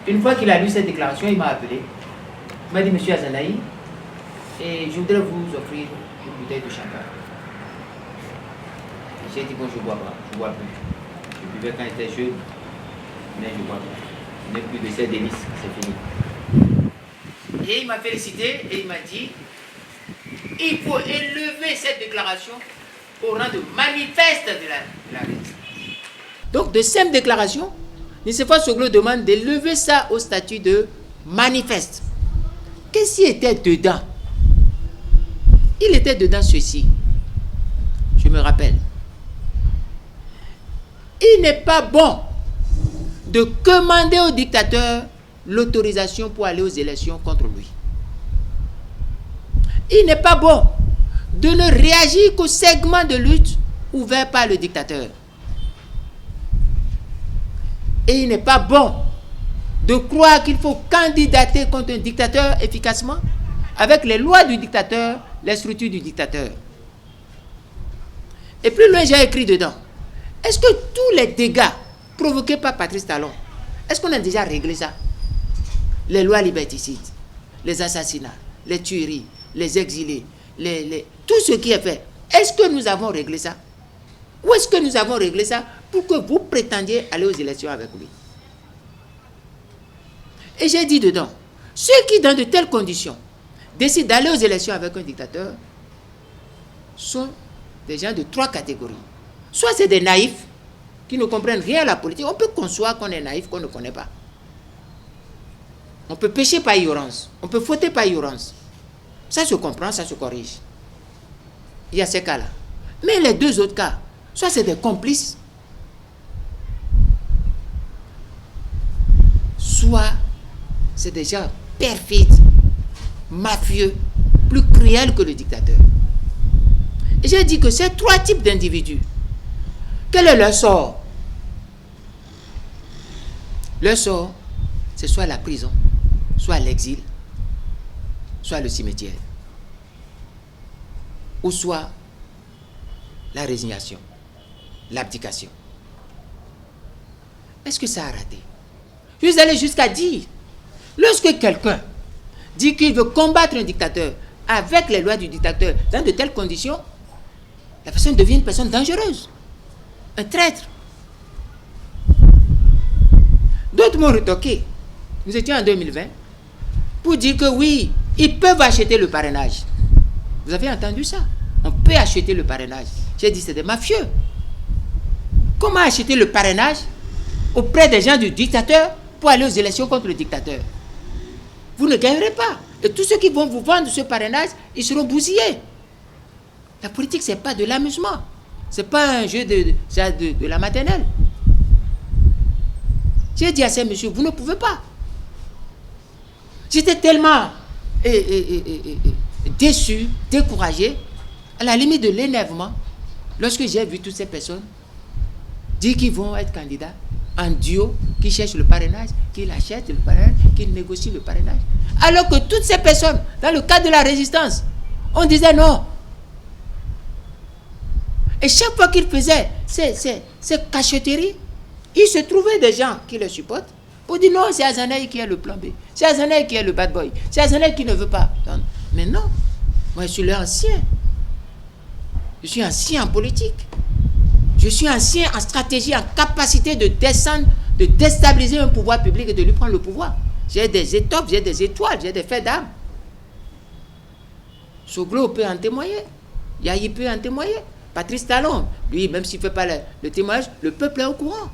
Une fois qu'il a lu cette déclaration, il m'a appelé. Il m'a dit, monsieur Azanaï, et je voudrais vous offrir une bouteille de champagne. J'ai dit, bon, je ne bois pas, je ne bois plus. Je buvais quand j'étais jeune, mais je ne bois pas. Je n'ai plus de ces délices, c'est fini. Et il m'a félicité et il m'a dit, il faut élever cette déclaration au rang de manifeste de la résistance. Donc, de cette déclaration, Nicéphore Soglo demande d'élever ça au statut de manifeste. Qu'est-ce qui était dedans? Il était dedans ceci. Je me rappelle. Il n'est pas bon de commander au dictateur l'autorisation pour aller aux élections contre lui. Il n'est pas bon de ne réagir qu'au segment de lutte ouvert par le dictateur. Et il n'est pas bon de croire qu'il faut candidater contre un dictateur efficacement avec les lois du dictateur, les structures du dictateur. Et plus loin, j'ai écrit dedans. Est-ce que tous les dégâts provoqués par Patrice Talon, est-ce qu'on a déjà réglé ça? Les lois liberticides, les assassinats, les tueries, les exilés, tout ce qui est fait. Est-ce que nous avons réglé ça? Ou est-ce que nous avons réglé ça pour que vous prétendiez aller aux élections avec lui? Et j'ai dit dedans, ceux qui, dans de telles conditions, décident d'aller aux élections avec un dictateur sont des gens de trois catégories. Soit c'est des naïfs qui ne comprennent rien à la politique. On peut concevoir qu'on est naïf, qu'on ne connaît pas. On peut pécher par ignorance. On peut fauter par ignorance. Ça se comprend, ça se corrige. Il y a ces cas-là. Mais les deux autres cas, soit c'est des complices, soit c'est des gens perfides, mafieux, plus cruels que le dictateur. Et j'ai dit que ces trois types d'individus, quel est leur sort? Leur sort, c'est soit la prison, soit l'exil, soit le cimetière. ou soit la résignation, l'abdication. Est-ce que ça a raté? Je suis allé jusqu'à dire, lorsque quelqu'un dit qu'il veut combattre un dictateur avec les lois du dictateur dans de telles conditions, la personne devient une personne dangereuse, un traître. D'autres m'ont retoqué. Nous étions en 2020 pour dire que oui, ils peuvent acheter le parrainage. Vous avez entendu ça? On peut acheter le parrainage. J'ai dit c'est des mafieux. Comment acheter le parrainage auprès des gens du dictateur pour aller aux élections contre le dictateur? Vous ne gagnerez pas. Et tous ceux qui vont vous vendre ce parrainage, ils seront bousillés. La politique, ce n'est pas de l'amusement. Ce n'est pas un jeu de la maternelle. J'ai dit à ces messieurs, vous ne pouvez pas. J'étais tellement déçu, découragé, à la limite de l'énervement, lorsque j'ai vu toutes ces personnes dire qu'ils vont être candidats en duo, qui cherchent le parrainage, qui l'achètent le parrainage, qui négocient le parrainage. Alors que toutes ces personnes, dans le cadre de la résistance, on disait non. Et chaque fois qu'ils faisaient ces cachotteries, il se trouvait des gens qui le supportent pour dire non, c'est Azanaï qui est le plan B, c'est Azanaï qui est le bad boy, c'est Azanaï qui ne veut pas. Mais non, moi je suis l'ancien. Je suis ancien en politique. Je suis ancien en stratégie, en capacité de descendre, de déstabiliser un pouvoir public et de lui prendre le pouvoir. J'ai des étoffes, j'ai des étoiles, j'ai des faits d'armes. Soglo peut en témoigner. Yahi peut en témoigner. Patrice Talon, lui, même s'il ne fait pas le témoignage, le peuple est au courant.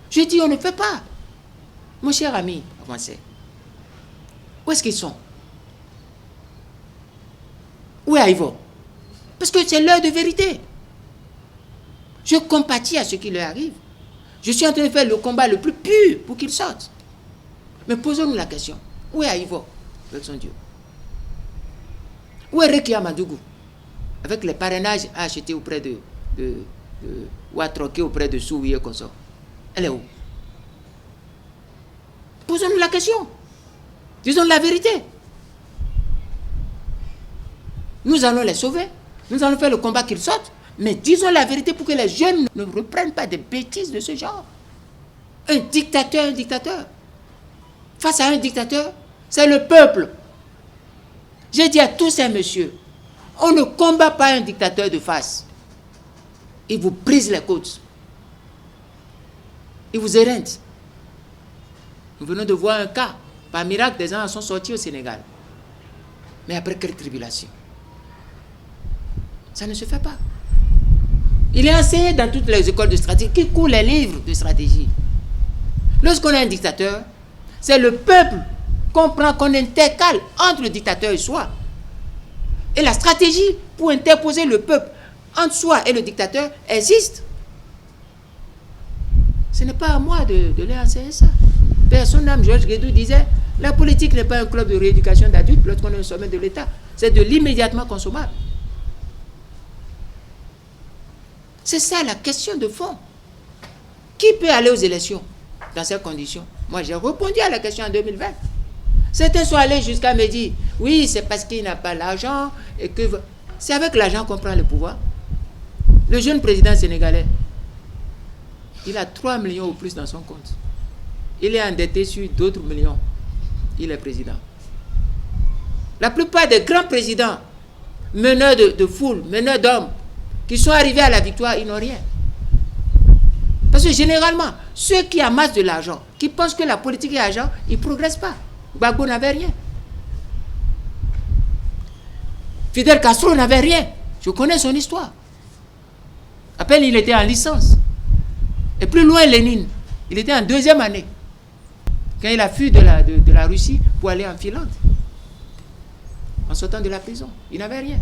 Je dis, on ne fait pas. Mon cher ami français, où est-ce qu'ils sont? Où est Ivo? Parce que c'est l'heure de vérité. Je compatis à ce qui leur arrive. Je suis en train de faire le combat le plus pur pour qu'ils sortent. Mais posons-nous la question. Où est Ivo avec son Dieu? Où est Rekia Madougou avec les parrainages à acheter auprès ou à troquer auprès de Souvier Consort? Elle est où? Posons-nous la question. Disons la vérité. Nous allons les sauver. Nous allons faire le combat qu'ils sortent. Mais disons la vérité pour que les jeunes ne reprennent pas des bêtises de ce genre. Un dictateur. Face à un dictateur, c'est le peuple. J'ai dit à tous ces messieurs, on ne combat pas un dictateur de face. Il vous brise les côtes. Il vous éreinte. Nous venons de voir un cas. Par miracle, des gens sont sortis au Sénégal. Mais après quelle tribulation? Ça ne se fait pas. Il est enseigné dans toutes les écoles de stratégie, qui courent les livres de stratégie. Lorsqu'on a un dictateur, c'est le peuple qu'on prend, qu'on intercale entre le dictateur et soi. Et la stratégie pour interposer le peuple entre soi et le dictateur existe. Ce n'est pas à moi de leur enseigner ça. Père son âme, Georges Guédou disait, la politique n'est pas un club de rééducation d'adultes lorsqu'on est au sommet de l'État. C'est de l'immédiatement consommable. C'est ça la question de fond. Qui peut aller aux élections dans ces conditions? Moi, j'ai répondu à la question en 2020. Certains sont allés jusqu'à me dire, oui, c'est parce qu'il n'a pas l'argent et que c'est avec l'argent qu'on prend le pouvoir. Le jeune président sénégalais, il a 3 millions ou plus dans son compte. Il est endetté sur d'autres millions. Il est président. La plupart des grands présidents, meneurs de foule, meneurs d'hommes, qui sont arrivés à la victoire, ils n'ont rien. Parce que généralement, ceux qui amassent de l'argent, qui pensent que la politique est argent, ils ne progressent pas. Gbagbo n'avait rien. Fidel Castro n'avait rien. Je connais son histoire. À peine il était en licence. Et plus loin, Lénine, il était en 2e année. Quand il a fui de la Russie pour aller en Finlande. En sortant de la prison. Il n'avait rien.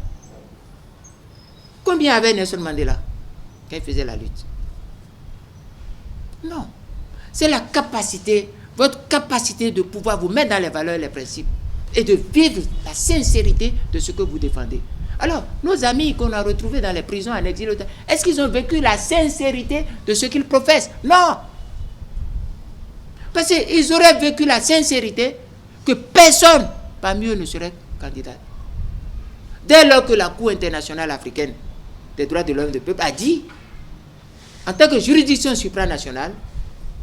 Combien avait Nelson Mandela quand il faisait la lutte? Non. C'est la capacité, votre capacité de pouvoir vous mettre dans les valeurs et les principes et de vivre la sincérité de ce que vous défendez. Alors, nos amis qu'on a retrouvés dans les prisons en exil, est-ce qu'ils ont vécu la sincérité de ce qu'ils professent? Non. Parce qu'ils auraient vécu la sincérité que personne parmi eux ne serait candidat. dès lors que la Cour internationale africaine des droits de l'homme et du peuple a dit, en tant que juridiction supranationale,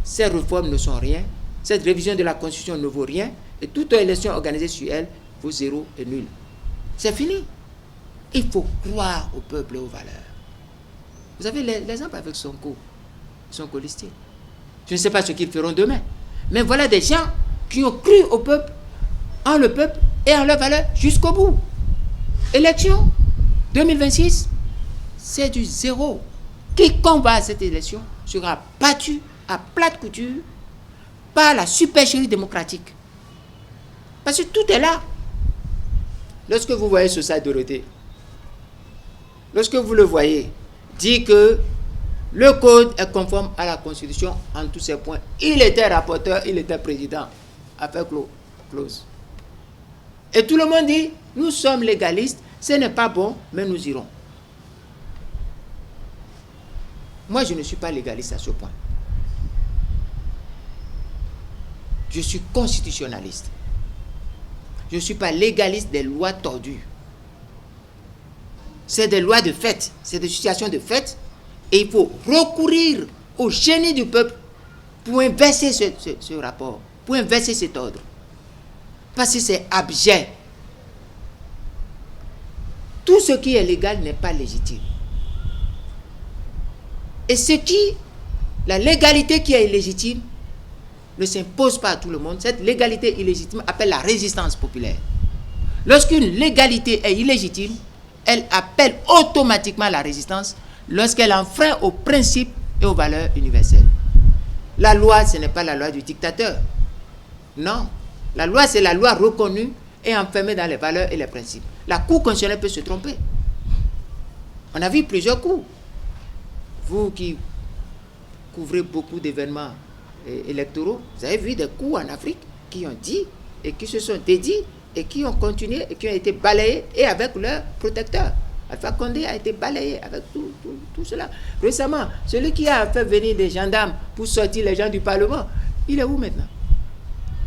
ces réformes ne sont rien, cette révision de la Constitution ne vaut rien, et toute élection organisée sur elle vaut zéro et nul. C'est fini. Il faut croire au peuple et aux valeurs. Vous avez l'exemple avec Sonko listé. Je ne sais pas ce qu'ils feront demain. Mais voilà des gens qui ont cru au peuple, en le peuple et en leurs valeurs jusqu'au bout. Élection 2026, c'est du zéro. Quiconque va à cette élection sera battu à plate couture par la supercherie démocratique. Parce que tout est là. Lorsque vous voyez Sosa Dorothée, lorsque vous le voyez, dit que le code est conforme à la Constitution en tous ses points. Il était rapporteur, il était président. Affaire close. Et tout le monde dit, nous sommes légalistes, ce n'est pas bon, mais nous irons. Moi, je ne suis pas légaliste à ce point. Je suis constitutionnaliste. Je ne suis pas légaliste des lois tordues. C'est des lois de fait, c'est des situations de fait, et il faut recourir au génie du peuple pour inverser ce rapport, pour inverser cet ordre. Parce que c'est abject. Tout ce qui est légal n'est pas légitime. Et la légalité qui est illégitime, ne s'impose pas à tout le monde. Cette légalité illégitime appelle la résistance populaire. Lorsqu'une légalité est illégitime, elle appelle automatiquement la résistance lorsqu'elle enfreint aux principes et aux valeurs universelles. La loi, ce n'est pas la loi du dictateur. Non. La loi, c'est la loi reconnue et enfermée dans les valeurs et les principes. La Cour constitutionnelle peut se tromper. On a vu plusieurs coups. Vous qui couvrez beaucoup d'événements électoraux, vous avez vu des coups en Afrique qui ont dit et qui se sont dédits et qui ont continué et qui ont été balayés et avec leurs protecteurs. Alpha Condé a été balayé avec tout cela. Récemment, celui qui a fait venir des gendarmes pour sortir les gens du Parlement, il est où maintenant?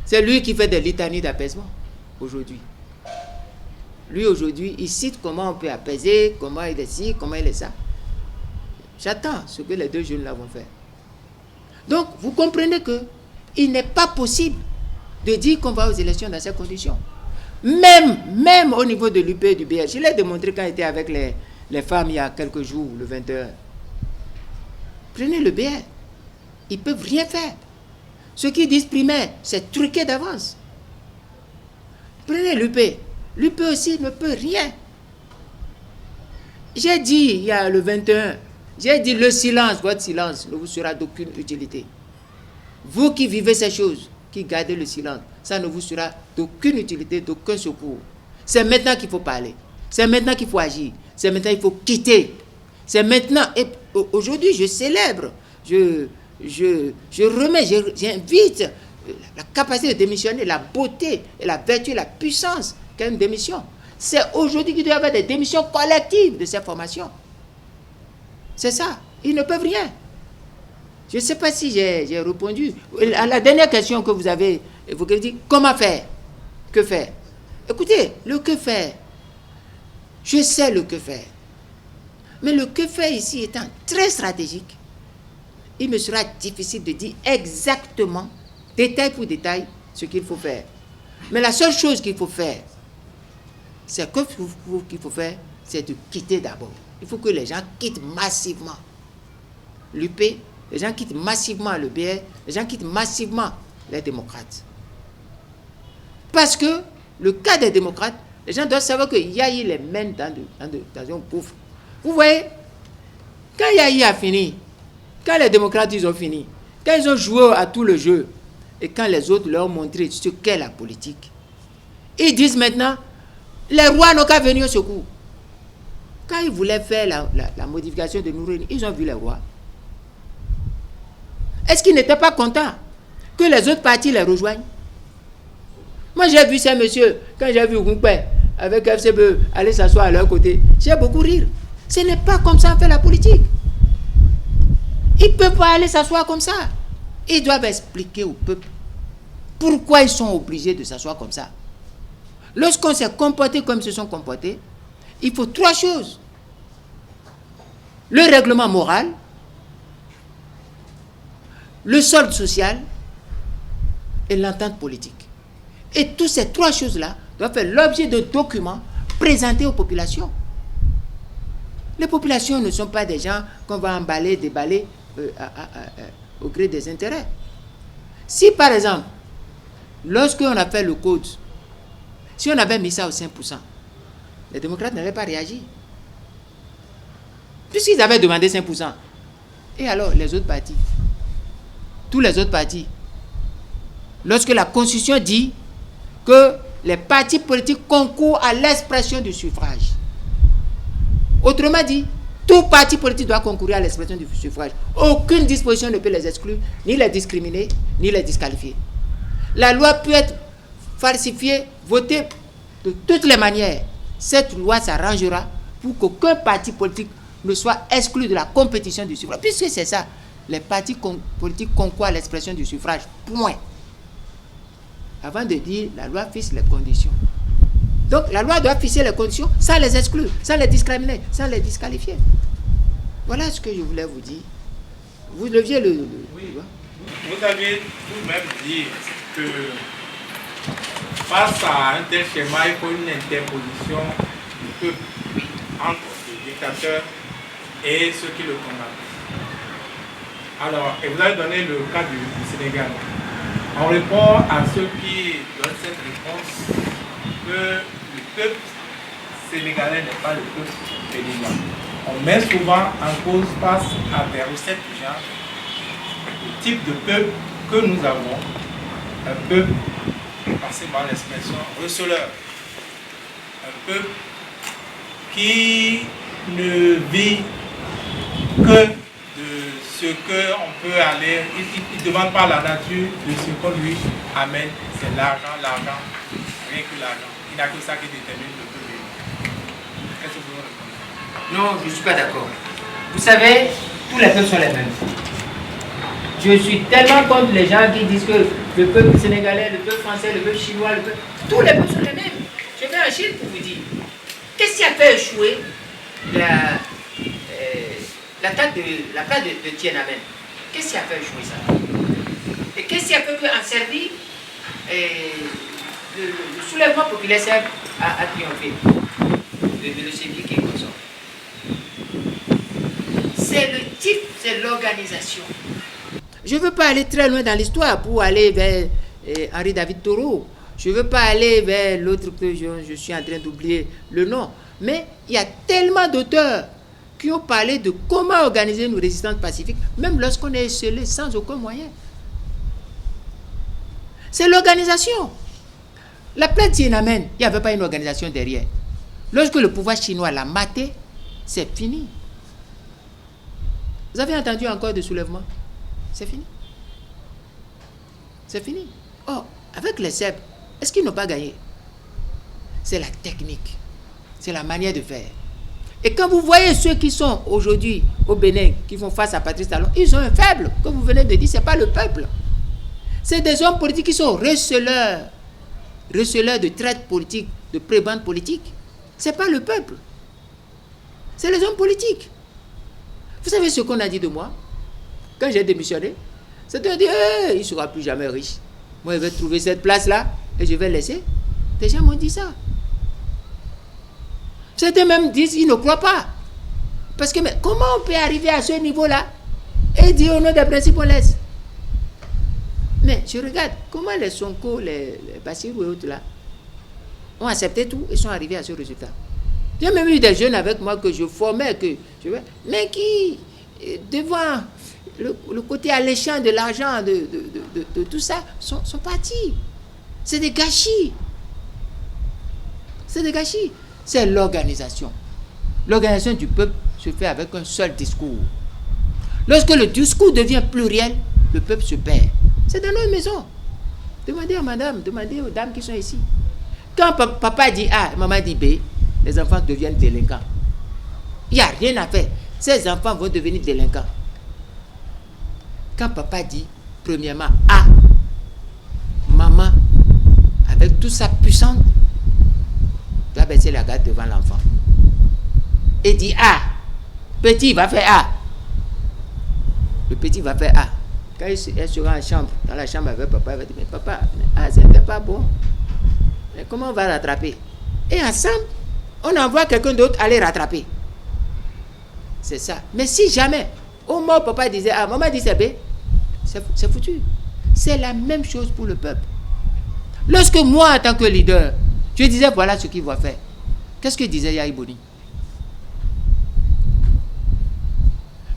C'est lui qui fait des litanies d'apaisement aujourd'hui. Lui aujourd'hui, il cite comment on peut apaiser, comment il est ci, comment il est ça. J'attends ce que les deux jeunes là vont faire. Donc, vous comprenez qu'il n'est pas possible de dire qu'on va aux élections dans ces conditions. Même au niveau de l'UP et du BR, je l'ai démontré quand j'étais avec les femmes il y a quelques jours, le 21. Prenez le BR. Ils ne peuvent rien faire. Ce qu'ils disent primaire, c'est truqué d'avance. Prenez l'UP. L'UP aussi ne peut rien. J'ai dit il y a le 21, j'ai dit le silence, votre silence ne vous sera d'aucune utilité. Vous qui vivez ces choses, qui gardez le silence, ça ne vous sera d'aucune utilité, d'aucun secours. C'est maintenant qu'il faut parler. C'est maintenant qu'il faut agir. C'est maintenant qu'il faut quitter. C'est maintenant. Et aujourd'hui, je célèbre, je remets, j'invite la capacité de démissionner, la beauté et la vertu, la puissance qu'a une démission. C'est aujourd'hui qu'il doit y avoir des démissions collectives de ces formations. C'est ça. Ils ne peuvent rien. Je ne sais pas si j'ai répondu. À la dernière question que vous avez évoquée, comment faire? Que faire? Écoutez, le que faire, je sais le que faire. Mais le que faire ici étant très stratégique, il me sera difficile de dire exactement, détail pour détail, ce qu'il faut faire. Mais la seule chose qu'il faut faire, c'est de quitter d'abord. Il faut que les gens quittent massivement l'UP, les gens quittent massivement le BR, les gens quittent massivement les démocrates. Parce que le cas des démocrates, les gens doivent savoir que Yahi les mène dans un gouffre. Vous voyez, quand Yahi a fini, quand les démocrates ils ont fini, quand ils ont joué à tout le jeu, et quand les autres leur ont montré ce qu'est la politique, ils disent maintenant, les rois n'ont qu'à venir au secours. Quand ils voulaient faire la modification de Nouréni, ils ont vu les rois. Est-ce qu'ils n'étaient pas contents que les autres partis les rejoignent? Moi, j'ai vu ces messieurs, quand j'ai vu Ougoupe avec FCBE aller s'asseoir à leur côté, j'ai beaucoup rire. Ce n'est pas comme ça qu'on fait la politique. Ils ne peuvent pas aller s'asseoir comme ça. Ils doivent expliquer au peuple pourquoi ils sont obligés de s'asseoir comme ça. Lorsqu'on s'est comporté comme ils se sont comportés, il faut 3 choses. Le règlement moral, le solde social et l'entente politique. Et toutes ces 3 choses-là doivent faire l'objet de documents présentés aux populations. Les populations ne sont pas des gens qu'on va emballer, déballer au gré des intérêts. Si par exemple, lorsqu'on a fait le code, si on avait mis ça au 5%, les démocrates n'avaient pas réagi. Puisqu'ils avaient demandé 5%. Et alors, les autres partis, tous les autres partis, lorsque la Constitution dit que les partis politiques concourent à l'expression du suffrage, autrement dit, tout parti politique doit concourir à l'expression du suffrage. Aucune disposition ne peut les exclure, ni les discriminer, ni les disqualifier. La loi peut être falsifiée, votée de toutes les manières. Cette loi s'arrangera pour qu'aucun parti politique ne soit exclu de la compétition du suffrage. Puisque c'est ça, les partis politiques concourent à l'expression du suffrage. Point. Avant de dire, la loi fixe les conditions. Donc la loi doit fixer les conditions sans les exclure, sans les discriminer, sans les disqualifier. Voilà ce que je voulais vous dire. Vous leviez le oui. Vous avez vous-même dit que face à un tel schéma, il faut une interposition du peuple entre le dictateur et ceux qui le combattent. Alors, et vous avez donné le cas du Sénégal. On répond à ceux qui donnent cette réponse que le peuple sénégalais n'est pas le peuple béninois. On met souvent en cause face à des recettes du genre le type de peuple que nous avons, un peuple, passez-moi l'expression, receleur, un peuple qui ne vit que de ce qu'on peut aller, il ne demande pas la nature de ce qu'on lui amène, c'est l'argent, rien que l'argent. Il n'y a que ça qui détermine le peuple. Qu'est-ce que vous répondez? Non, je ne suis pas d'accord. Vous savez, tous les peuples sont les mêmes. Je suis tellement contre les gens qui disent que le peuple sénégalais, le peuple français, le peuple chinois, tous les peuples sont les mêmes. Je vais un chiffre pour vous dire. Qu'est-ce qui a fait échouer l'attaque de la place de Tiananmen? Qu'est-ce qui a fait échouer ça? Et qu'est-ce qui a fait qu'en Serbie, le soulèvement populaire serbe a triomphé de Milosevic qui est consort? C'est le type, c'est l'organisation. Je ne veux pas aller très loin dans l'histoire pour aller vers Henri David Thoreau. Je ne veux pas aller vers l'autre que je suis en train d'oublier le nom. Mais il y a tellement d'auteurs qui ont parlé de comment organiser une résistance pacifique, même lorsqu'on est esselé sans aucun moyen. C'est l'organisation. La plainte Tiananmen, il n'y avait pas une organisation derrière. Lorsque le pouvoir chinois l'a maté, c'est fini. Vous avez entendu encore de soulèvement? C'est fini. C'est fini. Oh, avec les Serbes, est-ce qu'ils n'ont pas gagné? C'est la technique. C'est la manière de faire. Et quand vous voyez ceux qui sont aujourd'hui au Bénin, qui font face à Patrice Talon, ils ont un faible, comme vous venez de dire, ce n'est pas le peuple. C'est des hommes politiques qui sont receleurs de traite politique, de prébende politique. Ce n'est pas le peuple. C'est les hommes politiques. Vous savez ce qu'on a dit de moi? Quand j'ai démissionné, c'était de dire, il ne sera plus jamais riche. Moi, je vais trouver cette place-là et je vais laisser. Des gens m'ont dit ça. Certains même disent qu'ils ne croient pas. Parce que mais comment on peut arriver à ce niveau-là et dire au nom des principes on laisse? Mais je regarde comment les Sonko, les Bassirou et autres là ont accepté tout et sont arrivés à ce résultat. J'ai même eu des jeunes avec moi que je formais, mais qui, devant le côté alléchant de l'argent, de tout ça, sont partis. C'est des gâchis. C'est des gâchis. C'est l'organisation. L'organisation du peuple se fait avec un seul discours. Lorsque le discours devient pluriel, le peuple se perd. C'est dans nos maisons. Demandez à madame, demandez aux dames qui sont ici. Quand papa dit A, maman dit B, les enfants deviennent délinquants. Il n'y a rien à faire. Ces enfants vont devenir délinquants. Quand papa dit, premièrement, A, maman, avec toute sa puissance, doit baisser la garde devant l'enfant. et dit A, petit va faire A. Le petit va faire A. Quand elle sera en chambre, dans la chambre avec papa, elle va dire, mais papa, c'était pas bon. Mais comment on va rattraper? Et ensemble, on envoie quelqu'un d'autre aller rattraper. C'est ça. Mais si jamais, au moins papa disait A, maman disait B, c'est foutu. C'est la même chose pour le peuple. Lorsque moi, en tant que leader, je disais voilà ce qu'il va faire, qu'est-ce que disait Yahya Boni?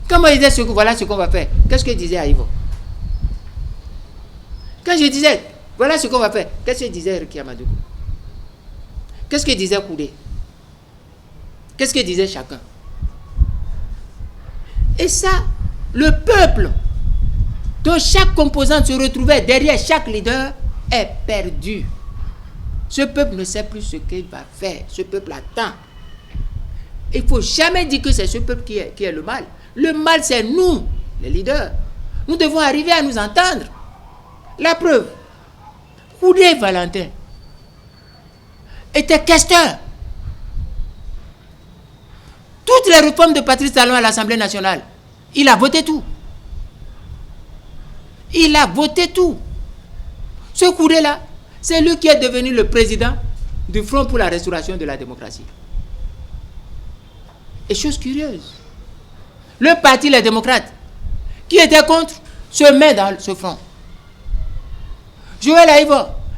Quand moi je disais voilà ce qu'on va faire, qu'est-ce que disait Aïvo? Quand je disais voilà ce qu'on va faire, qu'est-ce que disait Rukia Madougou? Qu'est-ce que disait Koudé? Qu'est-ce que disait chacun? Et ça, le peuple, dont chaque composante se retrouvait derrière chaque leader, est perdu. Ce peuple ne sait plus ce qu'il va faire. Ce peuple attend. Il ne faut jamais dire que c'est ce peuple qui est le mal. Le mal, c'est nous, les leaders. Nous devons arriver à nous entendre. La preuve, Koudé Valentin était questeur. Toutes les réformes de Patrice Talon à l'Assemblée nationale, il a voté tout. Il a voté tout. Ce Koudé-là, c'est lui qui est devenu le président du Front pour la restauration de la démocratie. Et chose curieuse, le parti Les Démocrates, qui était contre, se met dans ce front. Joël Aïvo,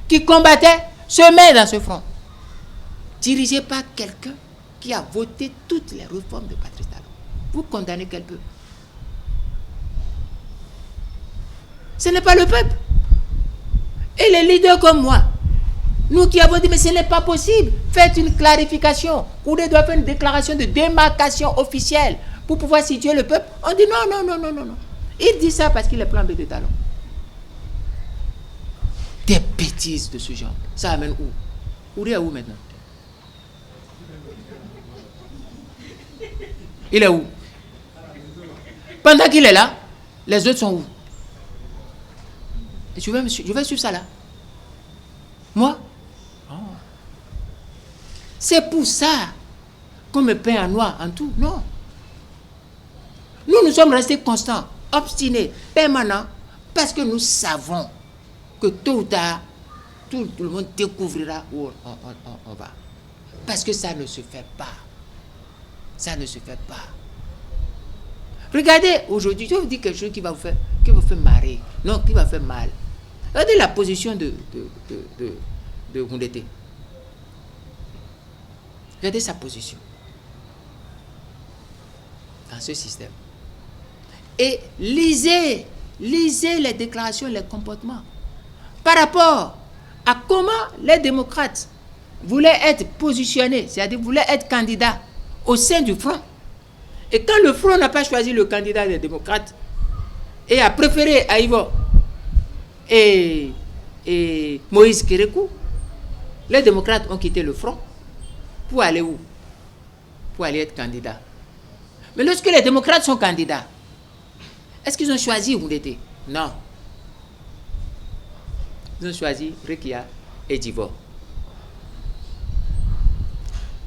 qui combattait, se met dans ce front. Dirigé par quelqu'un qui a voté toutes les réformes de Patrice Talon. Vous condamnez quel peuple? Ce n'est pas le peuple. Et les leaders comme moi, nous qui avons dit, mais ce n'est pas possible, faites une clarification. Koudé doit faire une déclaration de démarcation officielle pour pouvoir situer le peuple. On dit non. Il dit ça parce qu'il est plan B de Talon. Des bêtises de ce genre. Ça amène où? Koudé est où maintenant? Il est où? Pendant qu'il est là, les autres sont où? Je vais suivre ça là. Moi? Oh. C'est pour ça qu'on me peint en noir en tout. Non. Nous sommes restés constants, obstinés, permanents, parce que nous savons que tôt ou tard, tout le monde découvrira où on va. Parce que ça ne se fait pas. Ça ne se fait pas. Regardez, aujourd'hui, je vais vous dire quelque chose qui va vous faire marrer. Non, qui va faire mal. Regardez la position de Koundété. Regardez sa position dans ce système. Et lisez les déclarations, les comportements par rapport à comment les démocrates voulaient être positionnés, c'est-à-dire voulaient être candidats au sein du Front. Et quand le Front n'a pas choisi le candidat des démocrates et a préféré Aïvo et Moïse Kérékou, les démocrates ont quitté le Front pour aller où? Pour aller être candidats. Mais lorsque les démocrates sont candidats, est-ce qu'ils ont choisi Koundété? Non. Ils ont choisi Rekia et Djibo.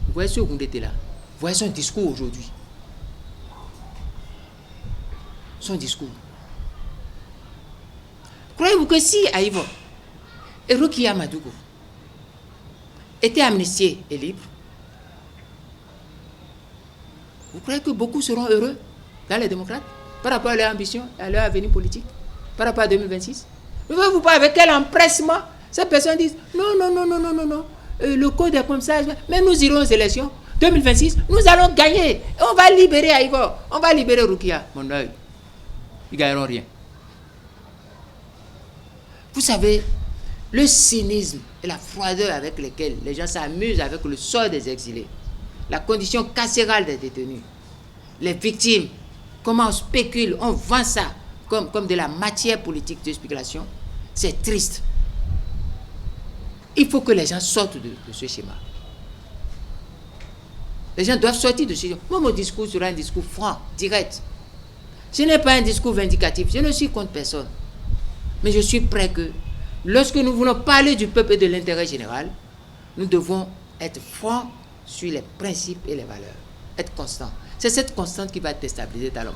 Vous voyez ce Koundété là? Vous voyez son discours aujourd'hui? Son discours. Croyez-vous que si Aïvo et Rukia Madougou étaient amnistiés et libres, vous croyez que beaucoup seront heureux dans les démocrates par rapport à leur ambition, à leur avenir politique, par rapport à 2026? Ne voyez-vous pas avec quel empressement ces personnes disent non, le code est comme ça, mais nous irons aux élections 2026, nous allons gagner, on va libérer Aïvo, on va libérer Rukia. Mon œil, ils ne gagneront rien. Vous savez, le cynisme et la froideur avec lesquels les gens s'amusent avec le sort des exilés, la condition carcérale des détenus, les victimes, comment on spécule, on vend ça comme de la matière politique de spéculation, c'est triste. Il faut que les gens sortent de ce schéma. Les gens doivent sortir de ce schéma. Moi, mon discours sera un discours franc, direct. Ce n'est pas un discours vindicatif. Je ne suis contre personne. Mais je suis prêt que, lorsque nous voulons parler du peuple et de l'intérêt général, nous devons être francs sur les principes et les valeurs. être constant. C'est cette constante qui va déstabiliser Talon.